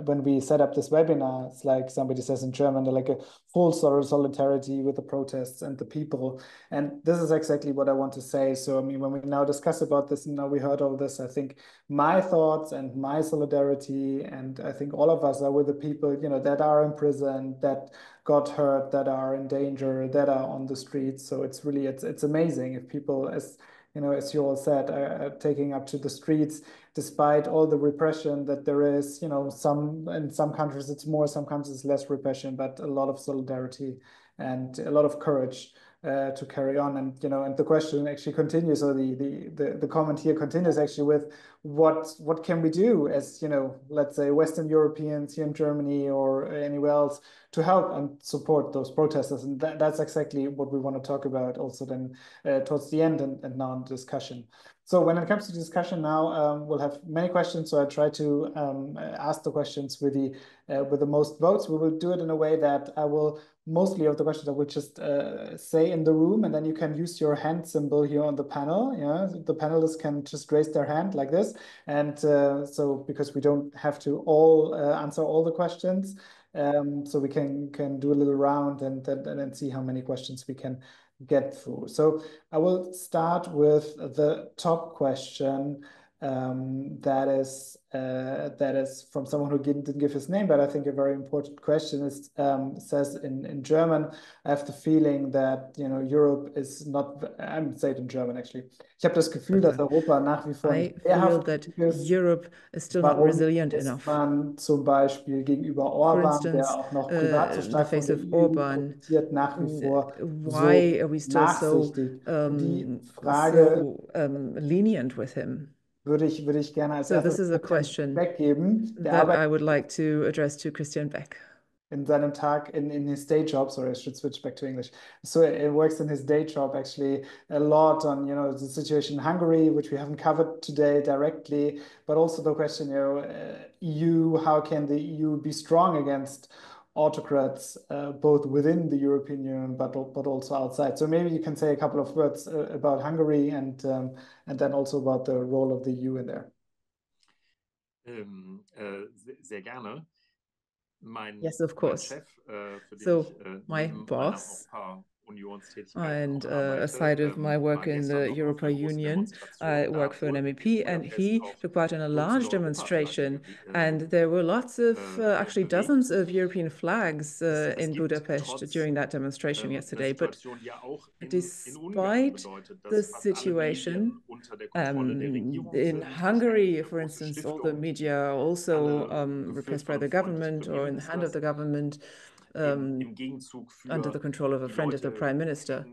[SPEAKER 1] when we set up this webinar. It's like somebody says in German, like a full solidarity with the protests and the people. And this is exactly what I want to say. So, I mean, when we now discuss about this and now we heard all this, I think my thoughts and my solidarity, and I think all of us are with the people, that are in prison, that got hurt, that are in danger, that are on the streets. So it's really, it's amazing if people, as you all said, are taking up to the streets, despite all the repression that there is. In some countries it's more, some countries it's less repression, but a lot of solidarity and a lot of courage to carry on. And and the question actually continues, or the comment here continues actually with what can we do as let's say Western Europeans here in Germany or anywhere else to help and support those protesters. And that's exactly what we want to talk about also then towards the end and now in discussion. So when it comes to discussion now, we'll have many questions. So I try to ask the questions with the most votes. We will do it in a way that I will mostly of the questions I will just say in the room, and then you can use your hand symbol here on the panel. The panelists can just raise their hand like this, and so because we don't have to all answer all the questions, so we can do a little round and then see how many questions we can get through. So I will start with the top question. That is from someone who didn't give his name, but I think a very important question. Is says in German, I have the feeling that Europe is not. I'm saying it in German actually. Ich habe das Gefühl, dass Europa nach wie vor nicht
[SPEAKER 3] wehrhaft ist. Europe is still not resilient enough.
[SPEAKER 1] Man zum Beispiel gegenüber Orban, der auch noch privat so stark von der EU profitiert, nach wie vor
[SPEAKER 3] why are we still so lenient with him?
[SPEAKER 1] Würde ich gerne als
[SPEAKER 3] this is a question
[SPEAKER 1] weggeben,
[SPEAKER 3] that I would like to address to Christian Beck.
[SPEAKER 1] In seinem Tag, in his day job, sorry, I should switch back to English. So it works in his day job actually a lot on, the situation in Hungary, which we haven't covered today directly, but also the question, EU, how can the EU be strong against autocrats, both within the European Union, but also outside. So maybe you can say a couple of words about Hungary and then also about the role of the EU in there.
[SPEAKER 8] Sehr gerne.
[SPEAKER 2] Yes, of course. So my boss, and aside of my work in the European Union, I work for an MEP, and he took part in a large demonstration, and there were lots of, actually dozens of European flags in Budapest during that demonstration yesterday. But despite the situation, in Hungary, for instance, all the media are also repressed by the government or in the hand of the government, under the control of a friend of the prime minister.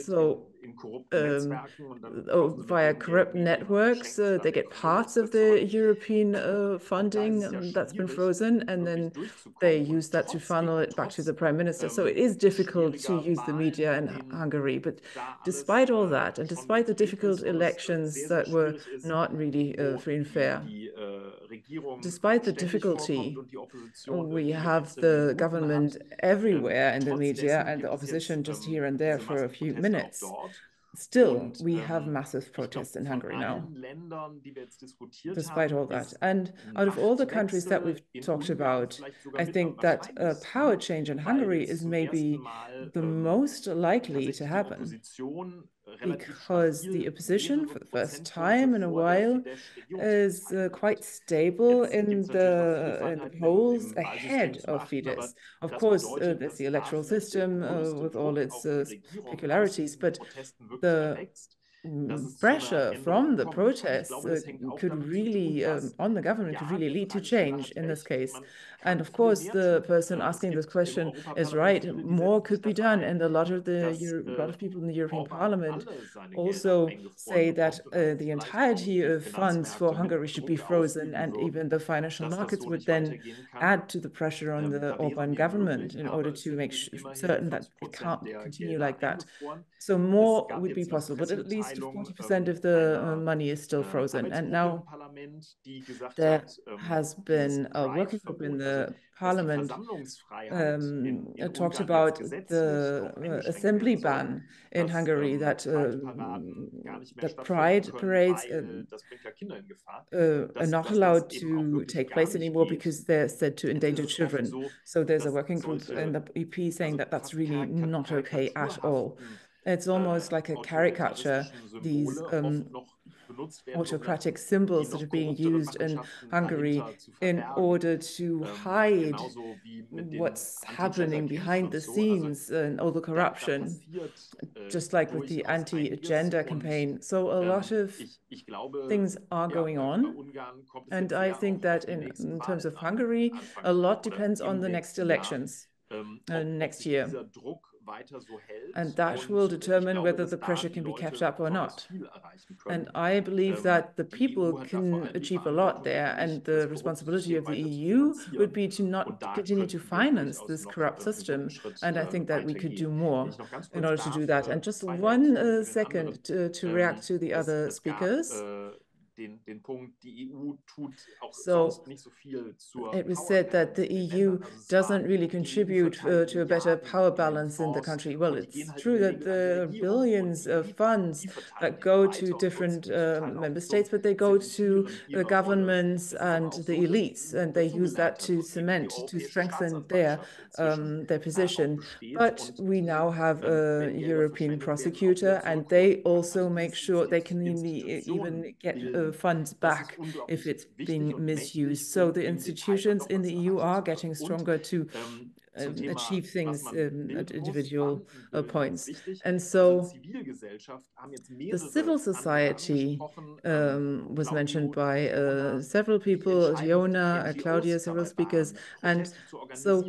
[SPEAKER 2] So via corrupt networks, they get parts of the European funding that's been frozen, and then they use that to funnel it back to the prime minister. So it is difficult to use the media in Hungary. But despite all that, and despite the difficult elections that were not really free and fair, despite the difficulty, we have the government everywhere in the media and the opposition just here and there for a few minutes. Still, we have massive protests in Hungary now, despite all that. And out of all the countries that we've talked about, I think that a power change in Hungary is maybe the most likely to happen, because the opposition, for the first time in a while, is quite stable in the polls ahead of Fidesz. Of course, there's the electoral system with all its peculiarities, but the pressure from the protests could really, on the government, could really lead to change in this case. And of course, the person asking this question is right. More could be done. And a lot of people in the European Parliament also say that the entirety of funds for Hungary should be frozen, and even the financial markets would then add to the pressure on the Orban government in order to make certain that it can't continue like that. So more would be possible, but at least 40% of the money is still frozen. And now there has been a working group in the parliament talked about the assembly ban in Hungary, that pride parades are not allowed to take place anymore because they're said to endanger children. So there's a working group in the EP saying that that's really not okay at all. It's almost like a caricature, these autocratic symbols that are being used in Hungary in order to hide what's happening behind the scenes and all the corruption, just like with the anti-gender campaign. So a lot of things are going on. And I think that in terms of Hungary, a lot depends on the next elections next year. And that will determine whether the pressure can be kept up or not. And I believe that the people can achieve a lot there, and the responsibility of the EU would be to not continue to finance this corrupt system. And I think that we could do more in order to do that. And just one second to react to the other speakers. So it was said that the EU doesn't really contribute to a better power balance in the country. Well, it's true that there are billions of funds that go to different member states, but they go to the governments and the elites, and they use that to cement, to strengthen their position. But we now have a European prosecutor, and they also make sure they can even get funds back if it's being misused. So the institutions in the EU are getting stronger to achieve things at individual points. And so the civil society was mentioned by several people, Teona, Claudiu, several speakers. And so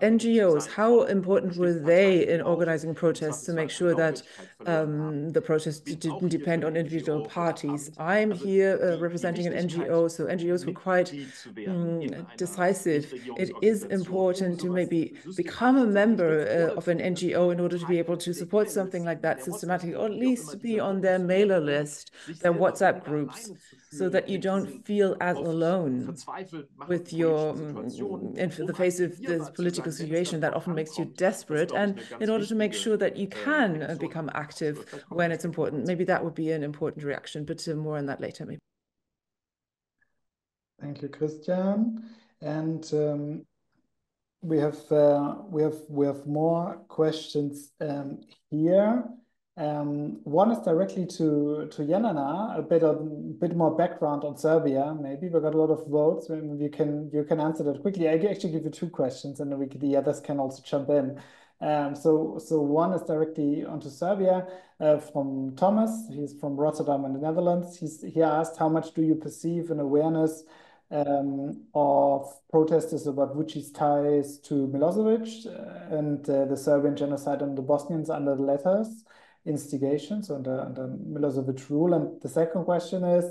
[SPEAKER 2] NGOs, how important were they in organizing protests to make sure that the protests didn't depend on individual parties? I'm here representing an NGO, so NGOs were quite decisive. It is important to maybe become a member of an NGO in order to be able to support something like that systematically, or at least to be on their mailer list, their WhatsApp groups, so that you don't feel as alone with your in the face of this political situation that often makes you desperate, and in order to make sure that you can become active when it's important. Maybe that would be an important reaction, but more on that later, maybe.
[SPEAKER 1] Thank you, Christian. And we have more questions here. One is directly to Jelena, a bit more background on Serbia. Maybe we got a lot of votes. Maybe you can answer that quickly. I actually give you two questions, and then the others can also jump in. So one is directly onto Serbia from Thomas. He's from Rotterdam in the Netherlands. He asked, how much do you perceive an awareness of protesters about Vučić's ties to Milosevic and the Serbian genocide on the Bosnians under the letters instigations under Milosevic rule? And the second question is,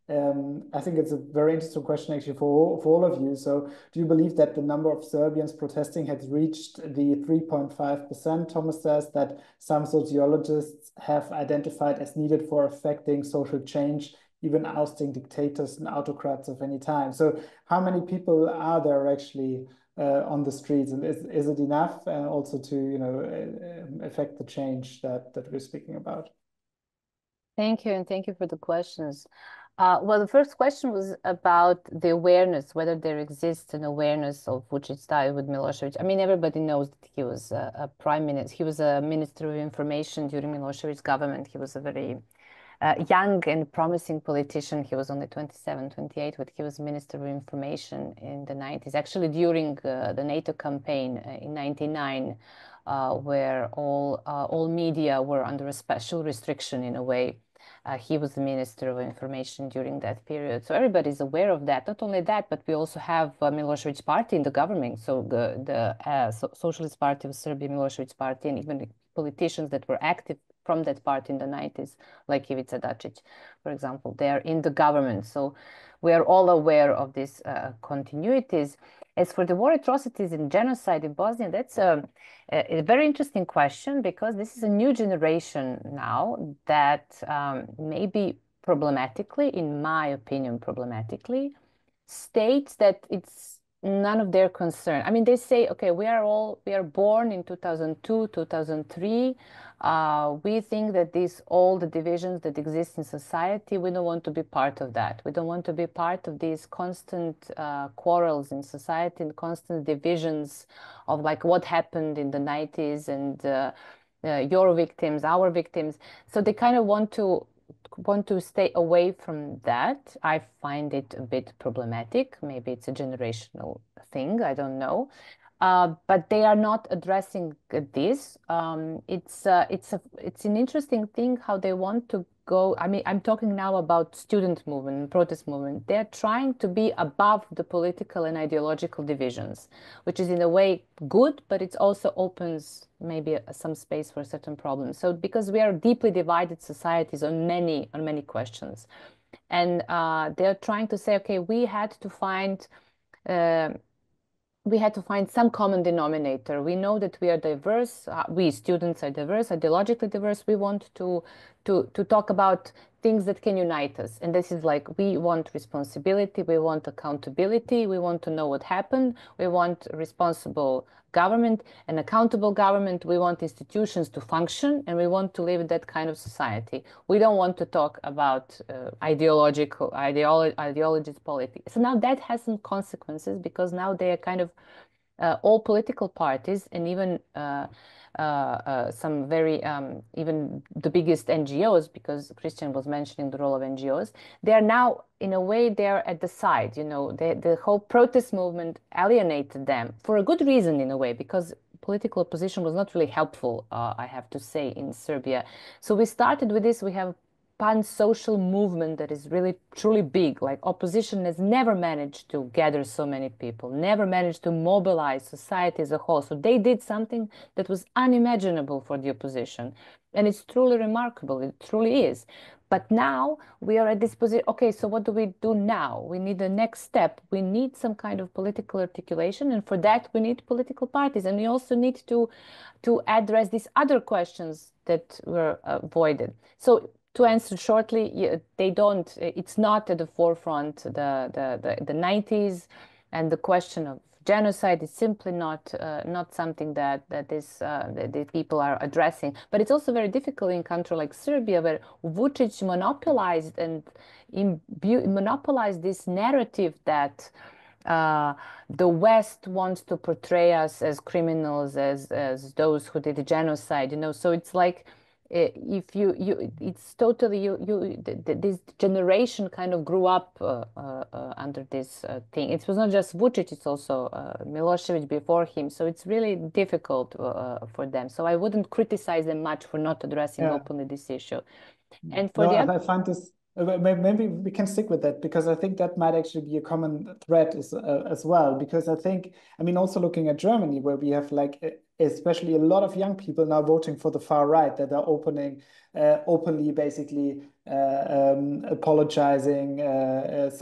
[SPEAKER 1] I think it's a very interesting question actually for all of you. So do you believe that the number of Serbians protesting has reached the 3.5%? Thomas says that some sociologists have identified as needed for affecting social change, even ousting dictators and autocrats of any time. So how many people are there actually on the streets, and is it enough also to affect the change that we're speaking about?
[SPEAKER 4] Thank you, and thank you for the questions. Well, the first question was about the awareness, whether there exists an awareness of Vučić's tie with Milosevic. I mean, everybody knows that he was a prime minister. He was a minister of information during Milosevic's government. He was a very young and promising politician. He was only 27, 28, but he was Minister of Information in the 90s, actually during the NATO campaign in 99, where all media were under a special restriction in a way. He was the Minister of Information during that period. So everybody's aware of that. Not only that, but we also have Milosevic's party in the government. So the Socialist Party of Serbia, Milosevic's party, and even politicians that were active from that party in the 90s, like Ivica Dačić, for example, they are in the government. So we are all aware of these continuities. As for the war atrocities and genocide in Bosnia, that's a very interesting question, because this is a new generation now that maybe problematically, in my opinion, problematically, states that it's none of their concern. I mean, they say, okay, we are born in 2002, 2003. We think that all the divisions that exist in society, we don't want to be part of that. We don't want to be part of these constant quarrels in society and constant divisions of like what happened in the 90s and your victims, our victims. So they kind of want to stay away from that. I find it a bit problematic. Maybe it's a generational thing, I don't know. But they are not addressing this. It's an interesting thing how they want to go. I mean, I'm talking now about student movement, protest movement. They're trying to be above the political and ideological divisions, which is in a way good, but it also opens maybe some space for certain problems. So because we are deeply divided societies on many questions, and they're trying to say, okay, we had to find some common denominator. We know that we are diverse. We students are diverse, ideologically diverse. We want to talk about things that can unite us. And this is like, we want responsibility. We want accountability. We want to know what happened. We want responsible government and accountable government. We want institutions to function, and we want to live in that kind of society. We don't want to talk about ideologies, politics. So now that has some consequences, because now they are kind of all political parties, and even some very, even the biggest NGOs, because Christian was mentioning the role of NGOs, they are now, in a way, they are at the side. The whole protest movement alienated them for a good reason, in a way, because political opposition was not really helpful, I have to say, in Serbia. So we started with this. We have pan-social movement that is really truly big. Like, opposition has never managed to gather so many people, never managed to mobilize society as a whole. So they did something that was unimaginable for the opposition. And it's truly remarkable. It truly is. But now we are at this position. Okay, so what do we do now? We need the next step. We need some kind of political articulation. And for that, we need political parties. And we also need to address these other questions that were avoided. So to answer shortly, they don't. It's not at the forefront. The 90s and the question of genocide is simply not something that the people are addressing. But it's also very difficult in a country like Serbia, where Vučić monopolized this narrative that the West wants to portray us as criminals, as those who did the genocide. So it's like, if it's totally this generation kind of grew up under this thing. It was not just Vučić; it's also Milosevic before him. So it's really difficult for them. So I wouldn't criticize them much for not addressing openly this issue. And for
[SPEAKER 1] I find this. Maybe we can stick with that, because I think that might actually be a common thread as well. Because I think, I mean, also looking at Germany, where we have like especially a lot of young people now voting for the far right, that are openly basically apologizing,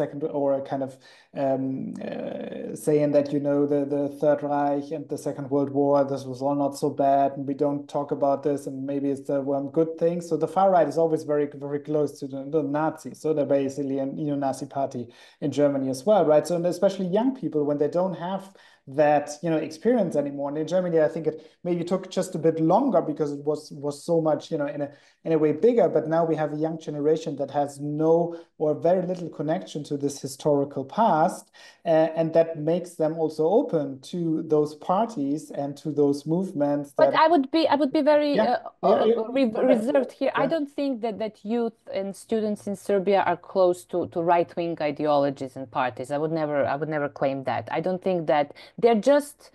[SPEAKER 1] second, or kind of saying that, the Third Reich and the Second World War, this was all not so bad, and we don't talk about this, and maybe it's the one good thing. So the far right is always very, very close to the Nazis. So they're basically a neo-Nazi party in Germany as well, right? So, and especially young people, when they don't have that experience anymore. And in Germany, I think it maybe took just a bit longer, because it was so much in a way bigger. But now we have a young generation that has no or very little connection to this historical past, and that makes them also open to those parties and to those movements.
[SPEAKER 4] But I would be very reserved here. I don't think that youth and students in Serbia are close to right-wing ideologies and parties. I would never claim that. I don't think that they're just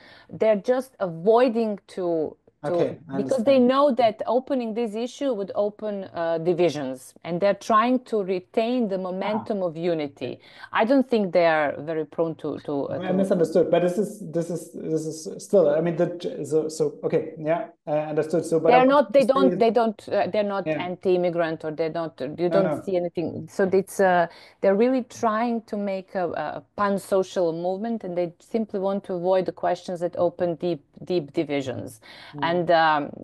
[SPEAKER 4] avoiding because they know that opening this issue would open divisions, and they're trying to retain the momentum of unity. I don't think they are very prone to.
[SPEAKER 1] I misunderstood, but this is still. I mean, okay, yeah, I understood. So, but
[SPEAKER 4] they're not. They're not anti-immigrant, or they're not. You don't see anything. So it's they're really trying to make a pan-social movement, and they simply want to avoid the questions that open deep divisions. And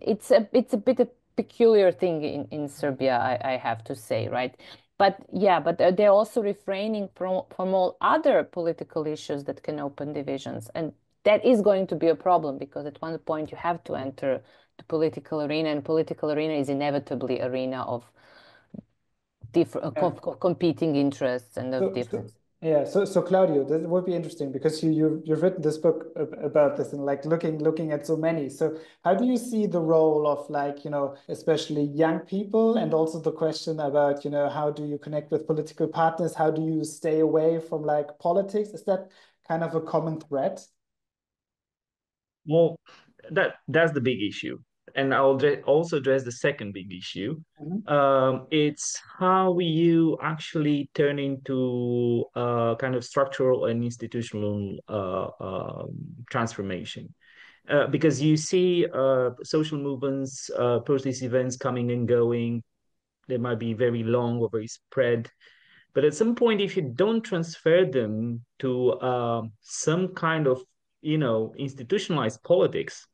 [SPEAKER 4] it's a bit a peculiar thing in Serbia, I have to say, right? But they're also refraining from all other political issues that can open divisions. And that is going to be a problem, because at one point you have to enter the political arena, and political arena is inevitably arena of different competing interests and of difference.
[SPEAKER 1] Yeah, so Claudiu, that would be interesting, because you've written this book about this, and like looking at so many. So how do you see the role of, like, especially young people, and also the question about, how do you connect with political partners? How do you stay away from like politics? Is that kind of a common thread?
[SPEAKER 5] Well, that's the big issue. And I'll also address the second big issue. It's how you actually turn into kind of structural and institutional transformation. Because you see social movements, protest events coming and going. They might be very long or very spread. But at some point, if you don't transfer them to some kind of, institutionalized politics,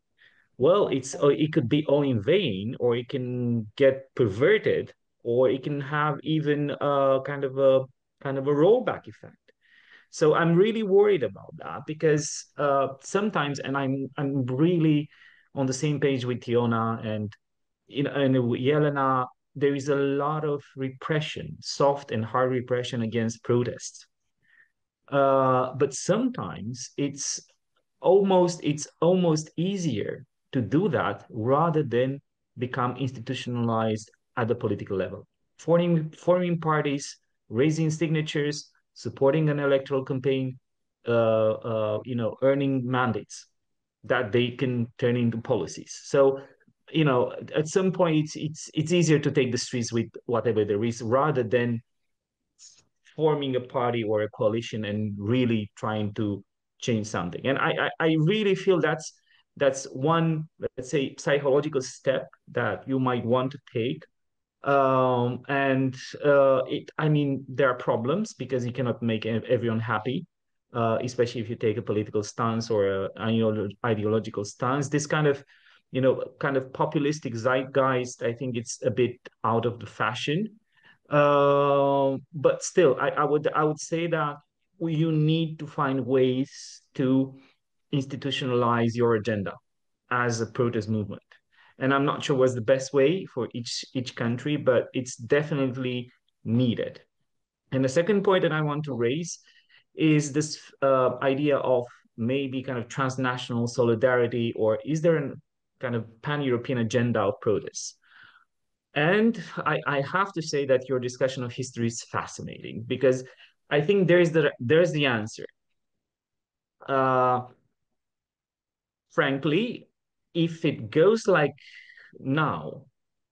[SPEAKER 5] well, it could be all in vain, or it can get perverted, or it can have even kind of a rollback effect. So I'm really worried about that, because sometimes, and I'm really on the same page with Teona and Jelena, there is a lot of repression, soft and hard repression against protests. But sometimes it's almost easier to do that rather than become institutionalized at the political level. Forming parties, raising signatures, supporting an electoral campaign, earning mandates that they can turn into policies. So, at some point it's easier to take the streets with whatever there is, rather than forming a party or a coalition and really trying to change something. And I really feel that's one, let's say, psychological step that you might want to take. I mean, there are problems, because you cannot make everyone happy, especially if you take a political stance or an ideological stance. This kind of populistic zeitgeist, I think it's a bit out of the fashion. But still, I would say that you need to find ways to institutionalize your agenda as a protest movement. And I'm not sure what's the best way for each country, but it's definitely needed. And the second point that I want to raise is this idea of maybe kind of transnational solidarity, or is there a kind of pan-European agenda of protests? And I have to say that your discussion of history is fascinating, because I think there's the answer. Frankly, if it goes like now,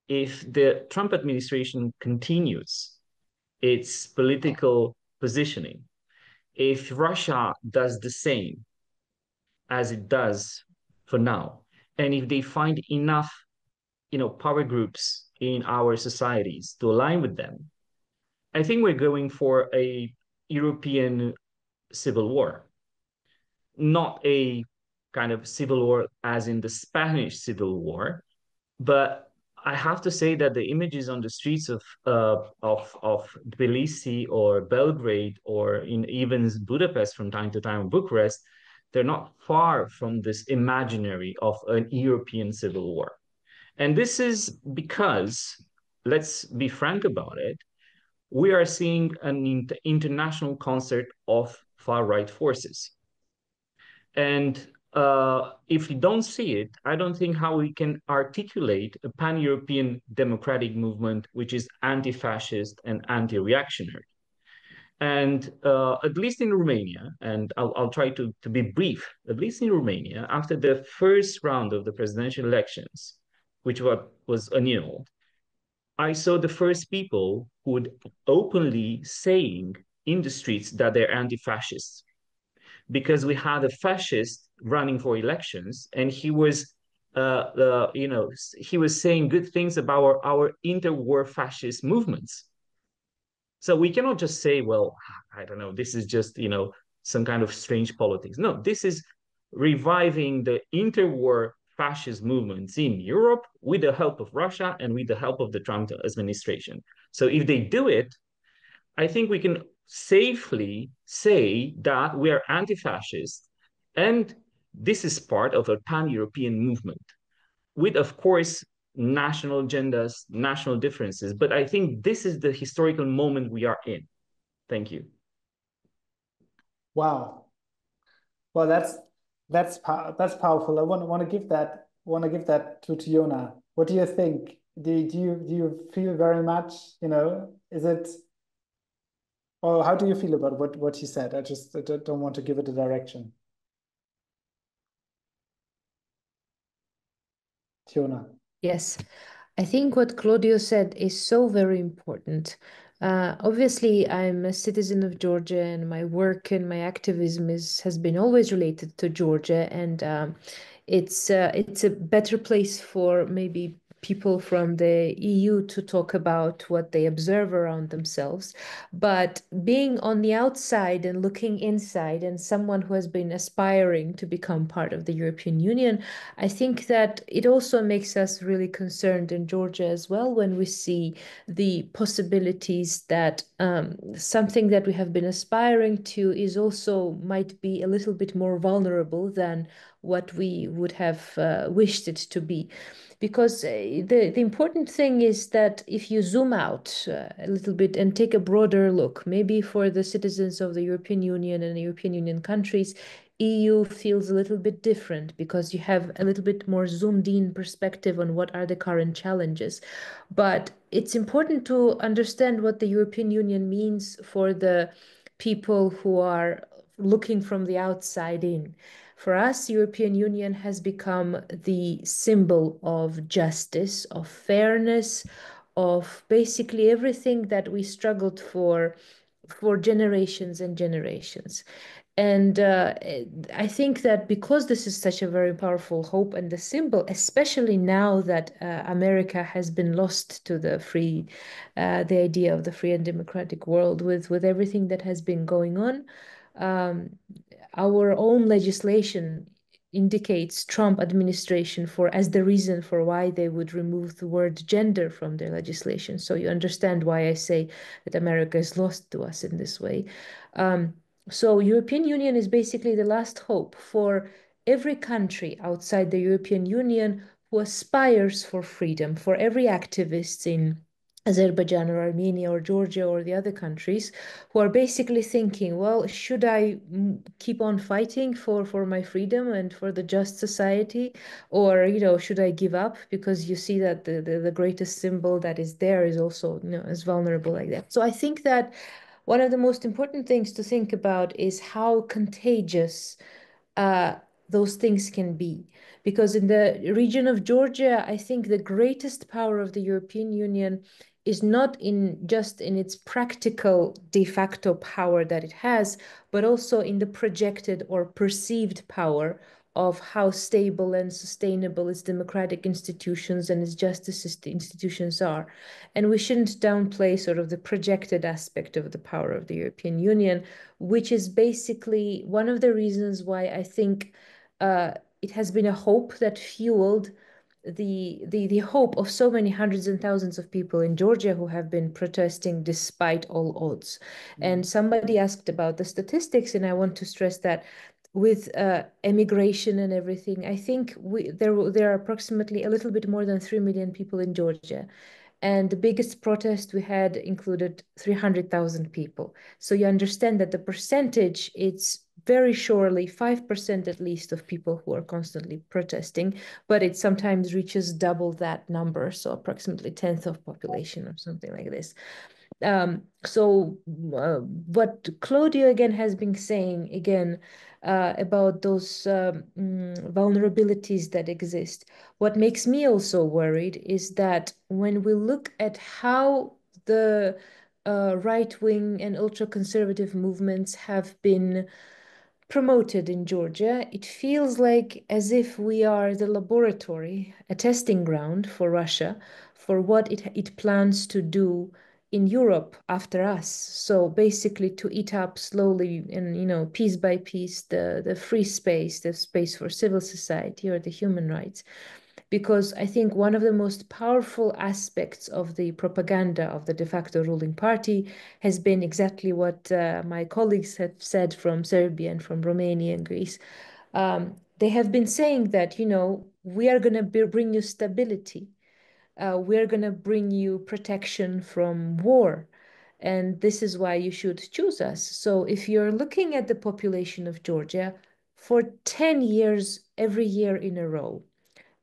[SPEAKER 5] if the Trump administration continues its political positioning, if Russia does the same as it does for now, and if they find enough, power groups in our societies to align with them, I think we're going for a European civil war, not a kind of civil war as in the Spanish Civil War, but I have to say that the images on the streets of Tbilisi or Belgrade, or in even Budapest from time to time, Bucharest, they're not far from this imaginary of an European civil war. And this is because, let's be frank about it, we are seeing an international concert of far-right forces. And if you don't see it, I don't think how we can articulate a pan-European democratic movement which is anti-fascist and anti-reactionary. And at least in Romania, and I'll try to be brief, at least in Romania, after the first round of the presidential elections, which was annulled, I saw the first people who would openly saying in the streets that they're anti-fascists, because we had a fascist running for elections, and he was he was saying good things about our interwar fascist movements. So we cannot just say, well, I don't know, this is just, some kind of strange politics. No, this is reviving the interwar fascist movements in Europe with the help of Russia and with the help of the Trump administration. So if they do it, I think we can safely say that we are anti-fascist, and this is part of a pan-European movement with, of course, national agendas, national differences. But I think this is the historical moment we are in. Thank you.
[SPEAKER 1] Wow. Well, that's powerful. I want to give that to Teona. What do you think? Do you feel very much, is it, or how do you feel about what he said? I don't want to give it a direction. Teona.
[SPEAKER 6] Yes, I think what Claudio said is so very important. Obviously, I'm a citizen of Georgia, and my work and my activism has been always related to Georgia, and it's a better place for maybe people from the EU to talk about what they observe around themselves. But being on the outside and looking inside, and someone who has been aspiring to become part of the European Union, I think that it also makes us really concerned in Georgia as well when we see the possibilities that something that we have been aspiring to is also might be a little bit more vulnerable than what we would have wished it to be. Because the important thing is that if you zoom out a little bit and take a broader look, maybe for the citizens of the European Union and the European Union countries, EU feels a little bit different because you have a little bit more zoomed in perspective on what are the current challenges. But it's important to understand what the European Union means for the people who are looking from the outside in. For us, European Union has become the symbol of justice, of fairness, of basically everything that we struggled for generations and generations. And I think that because this is such a very powerful hope and the symbol, especially now that America has been lost to the idea of the free and democratic world with everything that has been going on, our own legislation indicates Trump administration as the reason for why they would remove the word gender from their legislation. So you understand why I say that America is lost to us in this way. So European Union is basically the last hope for every country outside the European Union who aspires for freedom, for every activist in Azerbaijan or Armenia or Georgia or the other countries who are basically thinking, well, should I keep on fighting for my freedom and for the just society? Or, should I give up? Because you see that the greatest symbol that is there is also, is vulnerable like that. So I think that one of the most important things to think about is how contagious those things can be. Because in the region of Georgia, I think the greatest power of the European Union is not just in its practical de facto power that it has, but also in the projected or perceived power of how stable and sustainable its democratic institutions and its justice institutions are. And we shouldn't downplay sort of the projected aspect of the power of the European Union, which is basically one of the reasons why I think it has been a hope that fueled the hope of so many hundreds and thousands of people in Georgia who have been protesting despite all odds. And somebody asked about the statistics, and I want to stress that with emigration and everything, I think there are approximately a little bit more than 3 million people in Georgia. And the biggest protest we had included 300,000 people. So you understand that the percentage, it's very surely 5% at least of people who are constantly protesting, but it sometimes reaches double that number, so approximately 1/10 of population or something like this. What Claudiu again has been saying again about those vulnerabilities that exist, what makes me also worried is that when we look at how the right-wing and ultra-conservative movements have been promoted in Georgia, it feels like as if we are the laboratory, a testing ground for Russia, for what it plans to do in Europe after us. So basically to eat up slowly and, piece by piece, the free space, the space for civil society or the human rights. Because I think one of the most powerful aspects of the propaganda of the de facto ruling party has been exactly what my colleagues have said from Serbia and from Romania and Greece. They have been saying that, we are going to bring you stability. We're going to bring you protection from war. And this is why you should choose us. So if you're looking at the population of Georgia, for 10 years, every year in a row,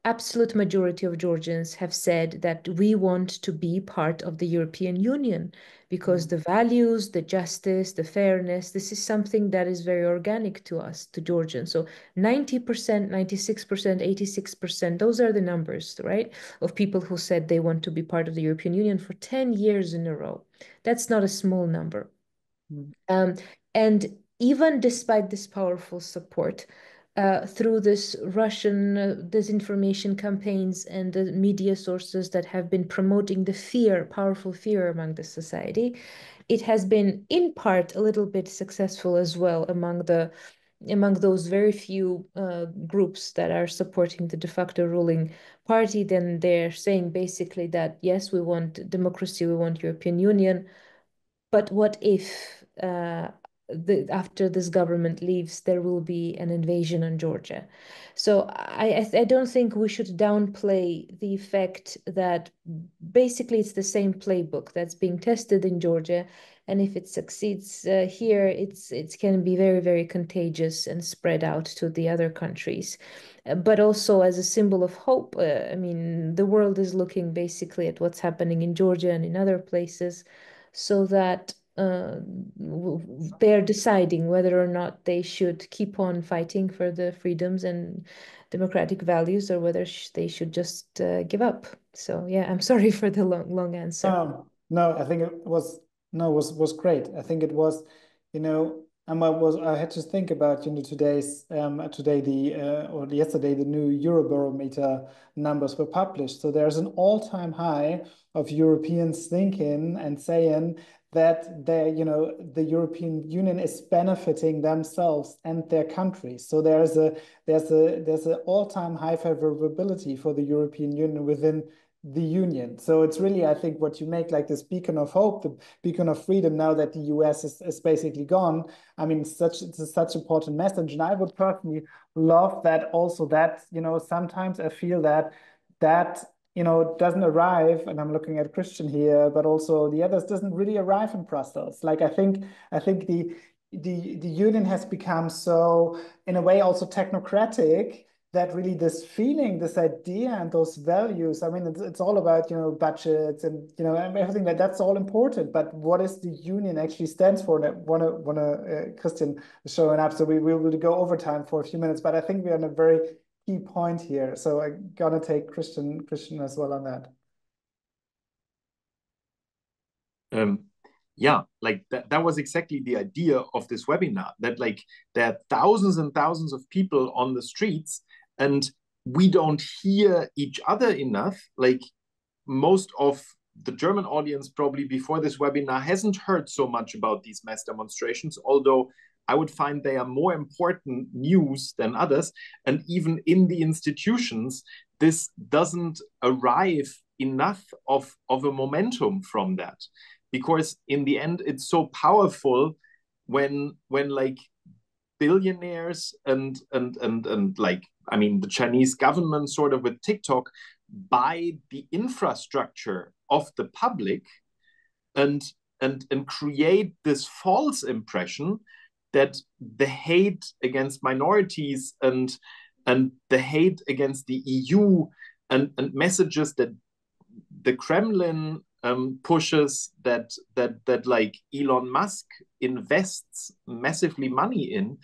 [SPEAKER 6] absolute majority of Georgians have said that we want to be part of the European Union because the values, the justice, the fairness, this is something that is very organic to us, to Georgians. So 90%, 96%, 86%, those are the numbers, right, of people who said they want to be part of the European Union for 10 years in a row. That's not a small number. And even despite this powerful support, through this Russian disinformation campaigns and the media sources that have been promoting the fear, powerful fear among the society, it has been in part a little bit successful as well among those very few groups that are supporting the de facto ruling party. Then they're saying basically that, yes, we want democracy, we want European Union, but what if after this government leaves, there will be an invasion on Georgia? So I don't think we should downplay the effect that basically it's the same playbook that's being tested in Georgia. And if it succeeds here, it can be very, very contagious and spread out to the other countries. But also as a symbol of hope, I mean, the world is looking basically at what's happening in Georgia and in other places, so that they're deciding whether or not they should keep on fighting for the freedoms and democratic values, or whether they should just give up. So yeah, I'm sorry for the long answer.
[SPEAKER 1] No, I think it was great. I think it was, I had to think about today or yesterday the new Eurobarometer numbers were published. So there's an all-time high of Europeans thinking and saying that the European Union is benefiting themselves and their countries. So there's an all-time high favorability for the European Union within the union. So it's really, I think, what you make like this beacon of hope, the beacon of freedom now that the US is basically gone. I mean, it's such important message. And I would personally love that also that, sometimes I feel that doesn't arrive, and I'm looking at Christian here, but also the others, doesn't really arrive in Brussels. Like I think the union has become so, in a way, also technocratic, that really this feeling, this idea, and those values. I mean, it's all about budgets and everything that's all important. But what is the union actually stands for? And wanna Christian is showing up, so we will go overtime for a few minutes. But I think we're on a very key point here. So I'm gonna take Christian as well on that.
[SPEAKER 8] Yeah, like that was exactly the idea of this webinar, that like there are thousands and thousands of people on the streets and we don't hear each other enough. Like most of the German audience probably before this webinar hasn't heard so much about these mass demonstrations, although I would find they are more important news than others. And even in the institutions, this doesn't arrive enough of a momentum from that. Because in the end, it's so powerful when like billionaires and like, I mean, the Chinese government sort of with TikTok buy the infrastructure of the public and create this false impression that the hate against minorities and the hate against the EU and messages that the Kremlin pushes, that like Elon Musk invests massively money in,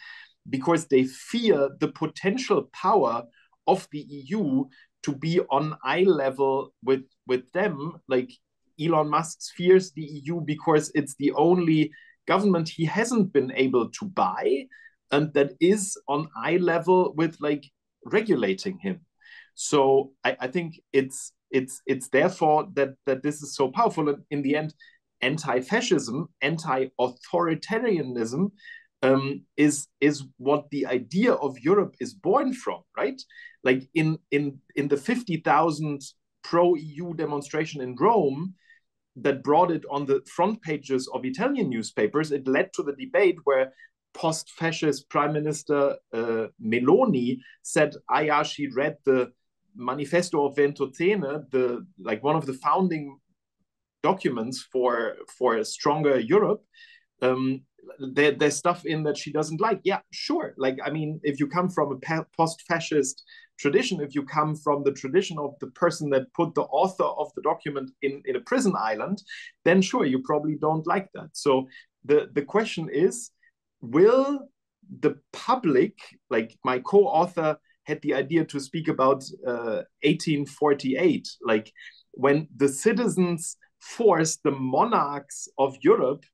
[SPEAKER 8] because they fear the potential power of the EU to be on eye level with them. Like Elon Musk fears the EU because it's the only government he hasn't been able to buy and that is on eye level with like regulating him. So I think it's therefore that this is so powerful. And in the end, anti-fascism, anti-authoritarianism is what the idea of Europe is born from, right? Like in the 50,000 pro-EU demonstration in Rome that brought it on the front pages of Italian newspapers, it led to the debate where post-fascist Prime Minister Meloni said, she read the Manifesto of Ventotene, like one of the founding documents for a stronger Europe. There's stuff in that she doesn't like. Yeah, sure. Like, I mean, if you come from a post-fascist tradition, if you come from the tradition of the person that put the author of the document in a prison island, then sure, you probably don't like that. So the question is, will the public, like my co-author had the idea to speak about 1848, like when the citizens forced the monarchs of Europe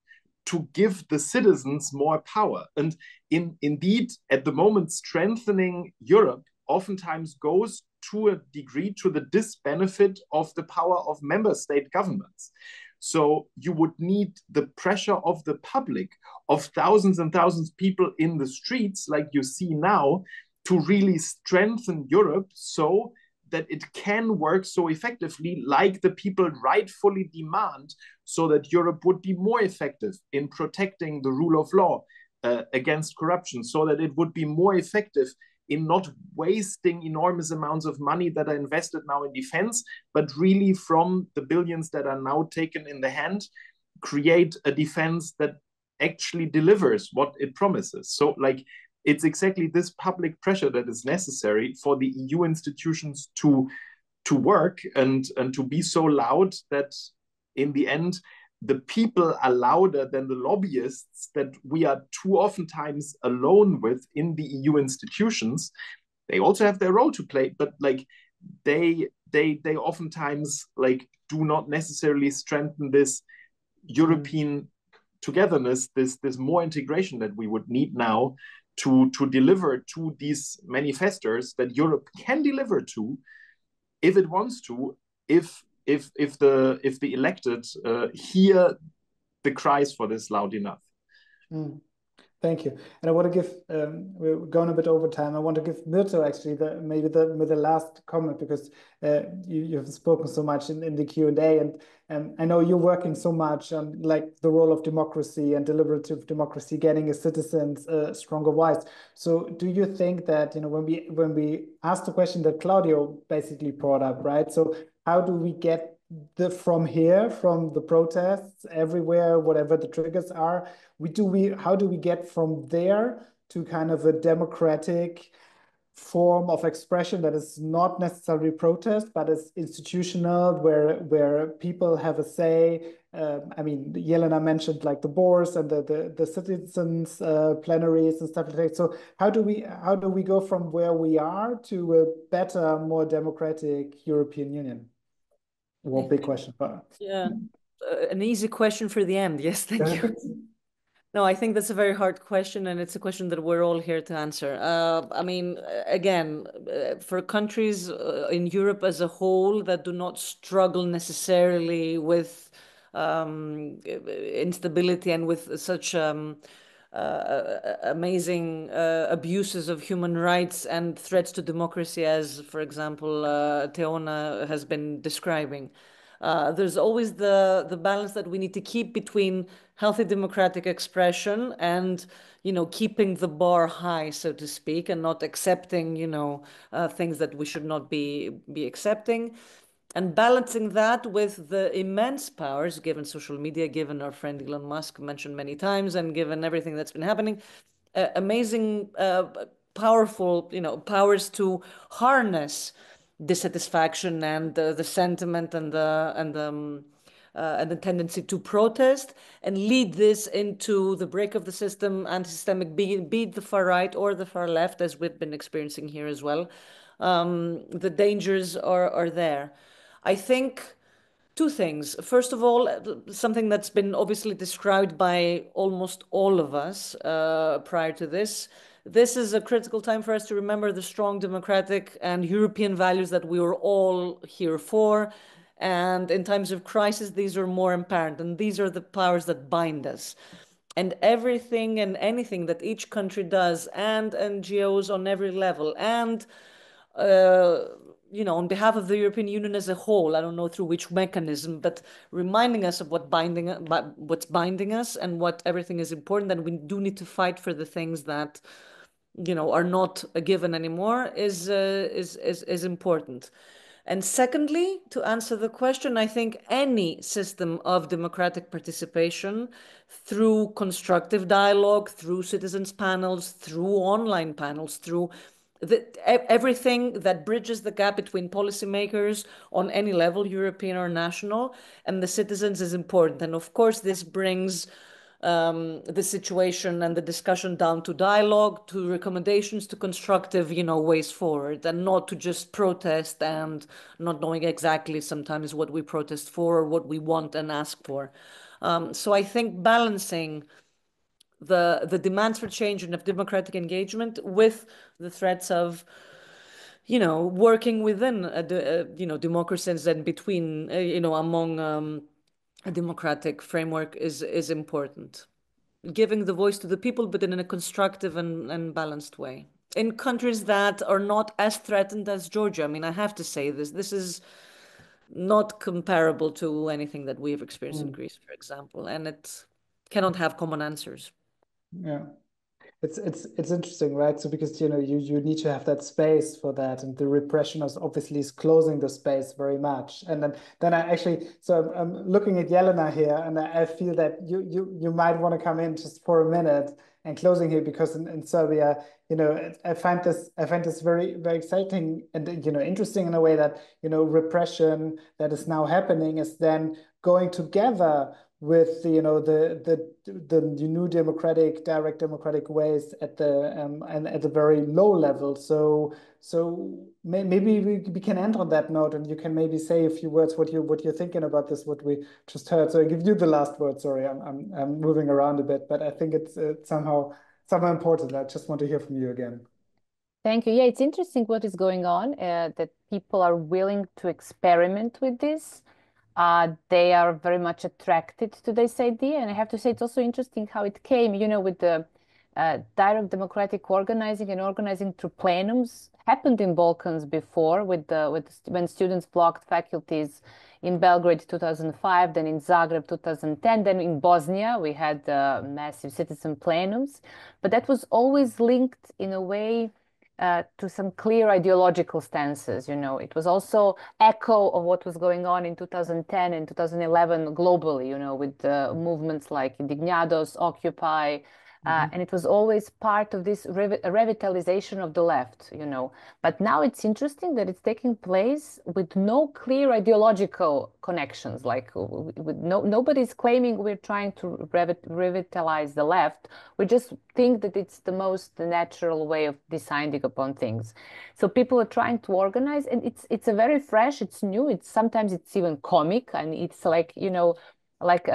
[SPEAKER 8] to give the citizens more power. And indeed, at the moment, strengthening Europe oftentimes goes to a degree to the disbenefit of the power of member state governments. So you would need the pressure of the public, of thousands and thousands of people in the streets, like you see now, to really strengthen Europe so that it can work so effectively like the people rightfully demand, so that Europe would be more effective in protecting the rule of law against corruption, so that it would be more effective in not wasting enormous amounts of money that are invested now in defense, but really from the billions that are now taken in the hand, create a defense that actually delivers what it promises. So like, it's exactly this public pressure that is necessary for the EU institutions to work and to be so loud that in the end, the people are louder than the lobbyists that we are too oftentimes alone with in the EU institutions. They also have their role to play, but like they oftentimes like do not necessarily strengthen this European togetherness, this more integration that we would need now to deliver to these manifestors that Europe can deliver to, if it wants to, if the elected hear the cries for this loud enough.
[SPEAKER 1] Thank you. And I want to give, we're going a bit over time. I want to give Myrto actually maybe the last comment, because you've spoken so much in the Q&A, and I know you're working so much on like the role of democracy and deliberative democracy, getting a citizen's stronger voice. So do you think that, you know, when we asked the question that Claudio basically brought up, right? So how do we get from the protests everywhere, whatever the triggers are, how do we get from there to kind of a democratic form of expression that is not necessarily protest, but is institutional, where people have a say? I mean, Jelena mentioned like the boards and the citizens plenaries and stuff like that. So how do we go from where we are to a better, more democratic European Union? Well, big question.
[SPEAKER 7] Yeah, an easy question for the end. Yes, thank you. No, I think that's a very hard question, and it's a question that we're all here to answer. I mean, again, for countries in Europe as a whole that do not struggle necessarily with instability and with such amazing abuses of human rights and threats to democracy as, for example, Teona has been describing. There's always the balance that we need to keep between healthy democratic expression and, you know, keeping the bar high, so to speak, and not accepting, you know, things that we should not be accepting, and balancing that with the immense powers given social media, given our friend Elon Musk mentioned many times, and given everything that's been happening, amazing, powerful, you know, powers to harness dissatisfaction and the sentiment and the tendency to protest and lead this into the break of the system, anti-systemic, be it the far right or the far left, as we've been experiencing here as well. The dangers are there. I think two things. First of all, something that's been obviously described by almost all of us prior to this. This is a critical time for us to remember the strong democratic and European values that we were all here for. And in times of crisis, these are more apparent. And these are the powers that bind us. And everything and anything that each country does, and NGOs on every level, and you know, on behalf of the European Union as a whole, I don't know through which mechanism, but reminding us of what's binding us and what everything is important, and we do need to fight for the things that, you know, are not a given anymore, is important. And secondly, to answer the question, I think any system of democratic participation through constructive dialogue, through citizens panels, through online panels, through everything that bridges the gap between policymakers on any level, European or national, and the citizens is important. And of course, this brings the situation and the discussion down to dialogue, to recommendations, to constructive, you know, ways forward, and not to just protest and not knowing exactly sometimes what we protest for or what we want and ask for. So I think balancing the demands for change and of democratic engagement with the threats of, you know, working within you know, democracies and between, you know, among a democratic framework is important. Giving the voice to the people, but in a constructive and balanced way. In countries that are not as threatened as Georgia, I mean, I have to say this is not comparable to anything that we have experienced in Greece, for example, and it cannot have common answers.
[SPEAKER 1] Yeah. It's interesting, right? So because, you know, you need to have that space for that, and the repression is closing the space very much. And then I actually, so I'm looking at Jelena here, and I feel that you might want to come in just for a minute and closing here, because in Serbia, you know, I find this very, very exciting and, you know, interesting in a way that, you know, repression that is now happening is then going together with, you know, the new direct democratic ways at the and at the very low level. So maybe we can end on that note, and you can maybe say a few words what you're thinking about this, what we just heard. So I give you the last word. Sorry, I'm moving around a bit, but I think it's somehow important. I just want to hear from you again.
[SPEAKER 4] Thank you. Yeah, it's interesting what is going on, that people are willing to experiment with this. They are very much attracted to this idea. And I have to say, it's also interesting how it came, you know, with the direct democratic organizing and organizing through plenums happened in Balkans before when students blocked faculties in Belgrade 2005, then in Zagreb 2010, then in Bosnia we had massive citizen plenums, but that was always linked in a way to some clear ideological stances. It was also echo of what was going on in 2010 and 2011 globally, with movements like Indignados, Occupy, and it was always part of this revitalization of the left, But now it's interesting that it's taking place with no clear ideological connections. Like nobody's claiming we're trying to revitalize the left. We just think that it's the most natural way of deciding upon things. So people are trying to organize, and it's a very fresh, it's new. Sometimes it's even comic, and it's like, like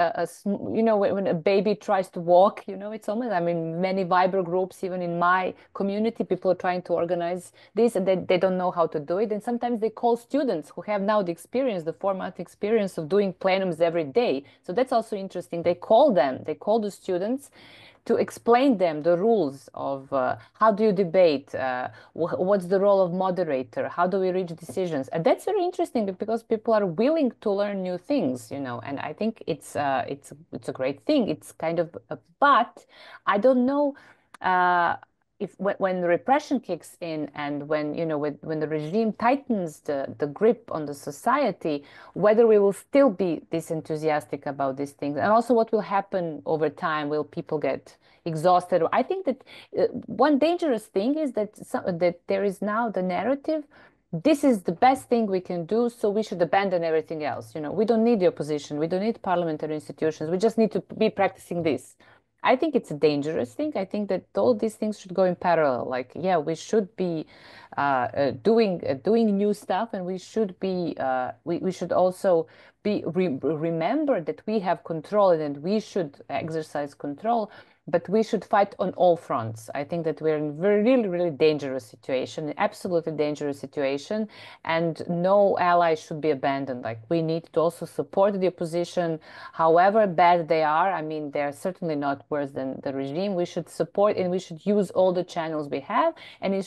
[SPEAKER 4] when a baby tries to walk, it's almost, many Viber groups, even in my community, people are trying to organize this, and they don't know how to do it. And sometimes they call students who have now the 4-month experience of doing plenums every day. So that's also interesting. They call the students to explain them the rules of how do you debate, what's the role of moderator, how do we reach decisions. And that's very interesting because people are willing to learn new things, and I think it's a great thing. It's kind of, but I don't know if when the repression kicks in and when the regime tightens the grip on the society, whether we will still be this enthusiastic about these things, and also what will happen over time. Will people get exhausted? I think that one dangerous thing is that there is now the narrative, this is the best thing we can do, so we should abandon everything else. We don't need the opposition, we don't need parliamentary institutions, we just need to be practicing this. I think it's a dangerous thing. I think that all these things should go in parallel. Like, yeah, we should be doing new stuff, and we should be we should also remember that we have control and we should exercise control. But we should fight on all fronts. I think that we're in a really, really dangerous situation, an absolutely dangerous situation, and no ally should be abandoned. Like, we need to also support the opposition, however bad they are. They're certainly not worse than the regime. We should support, and we should use all the channels we have. And we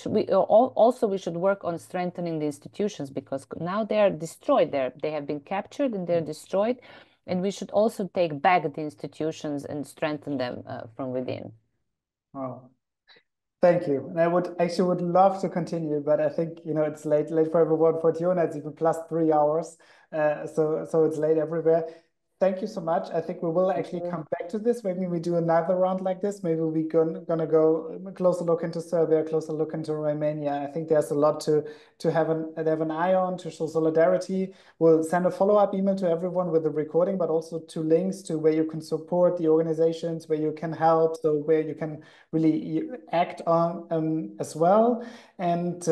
[SPEAKER 4] should work on strengthening the institutions, because now they are destroyed. They have been captured and they're destroyed. And we should also take back the institutions and strengthen them from within.
[SPEAKER 1] Oh, thank you. And I would love to continue, but I think it's late for everyone. For Teona, it's even plus 3 hours, so it's late everywhere. Thank you so much. I think we will actually come back to this. Maybe we do another round like this. Maybe we're gonna go a closer look into Serbia, closer look into Romania. I think there's a lot to have an eye on, to show solidarity. We'll send a follow-up email to everyone with the recording, but also 2 links to where you can support the organizations, where you can help, so where you can really act on as well. And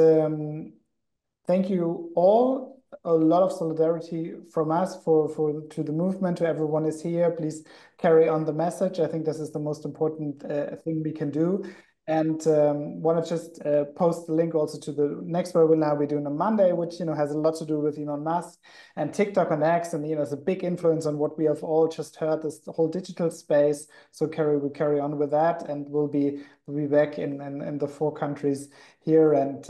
[SPEAKER 1] thank you all. A lot of solidarity from us to the movement, to everyone is here. Please carry on the message. I think this is the most important thing we can do. And want to just post the link also to the next webinar we're doing on Monday, which has a lot to do with Elon Musk and TikTok and X, and is a big influence on what we have all just heard, this whole digital space. So we carry on with that, and we'll be back in the 4 countries here, and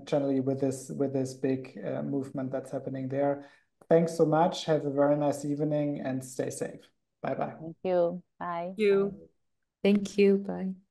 [SPEAKER 1] generally with this big movement that's happening there. Thanks so much. Have a very nice evening and stay safe. Bye bye.
[SPEAKER 4] Thank you. Bye.
[SPEAKER 7] Thank you.
[SPEAKER 6] Thank you. Bye.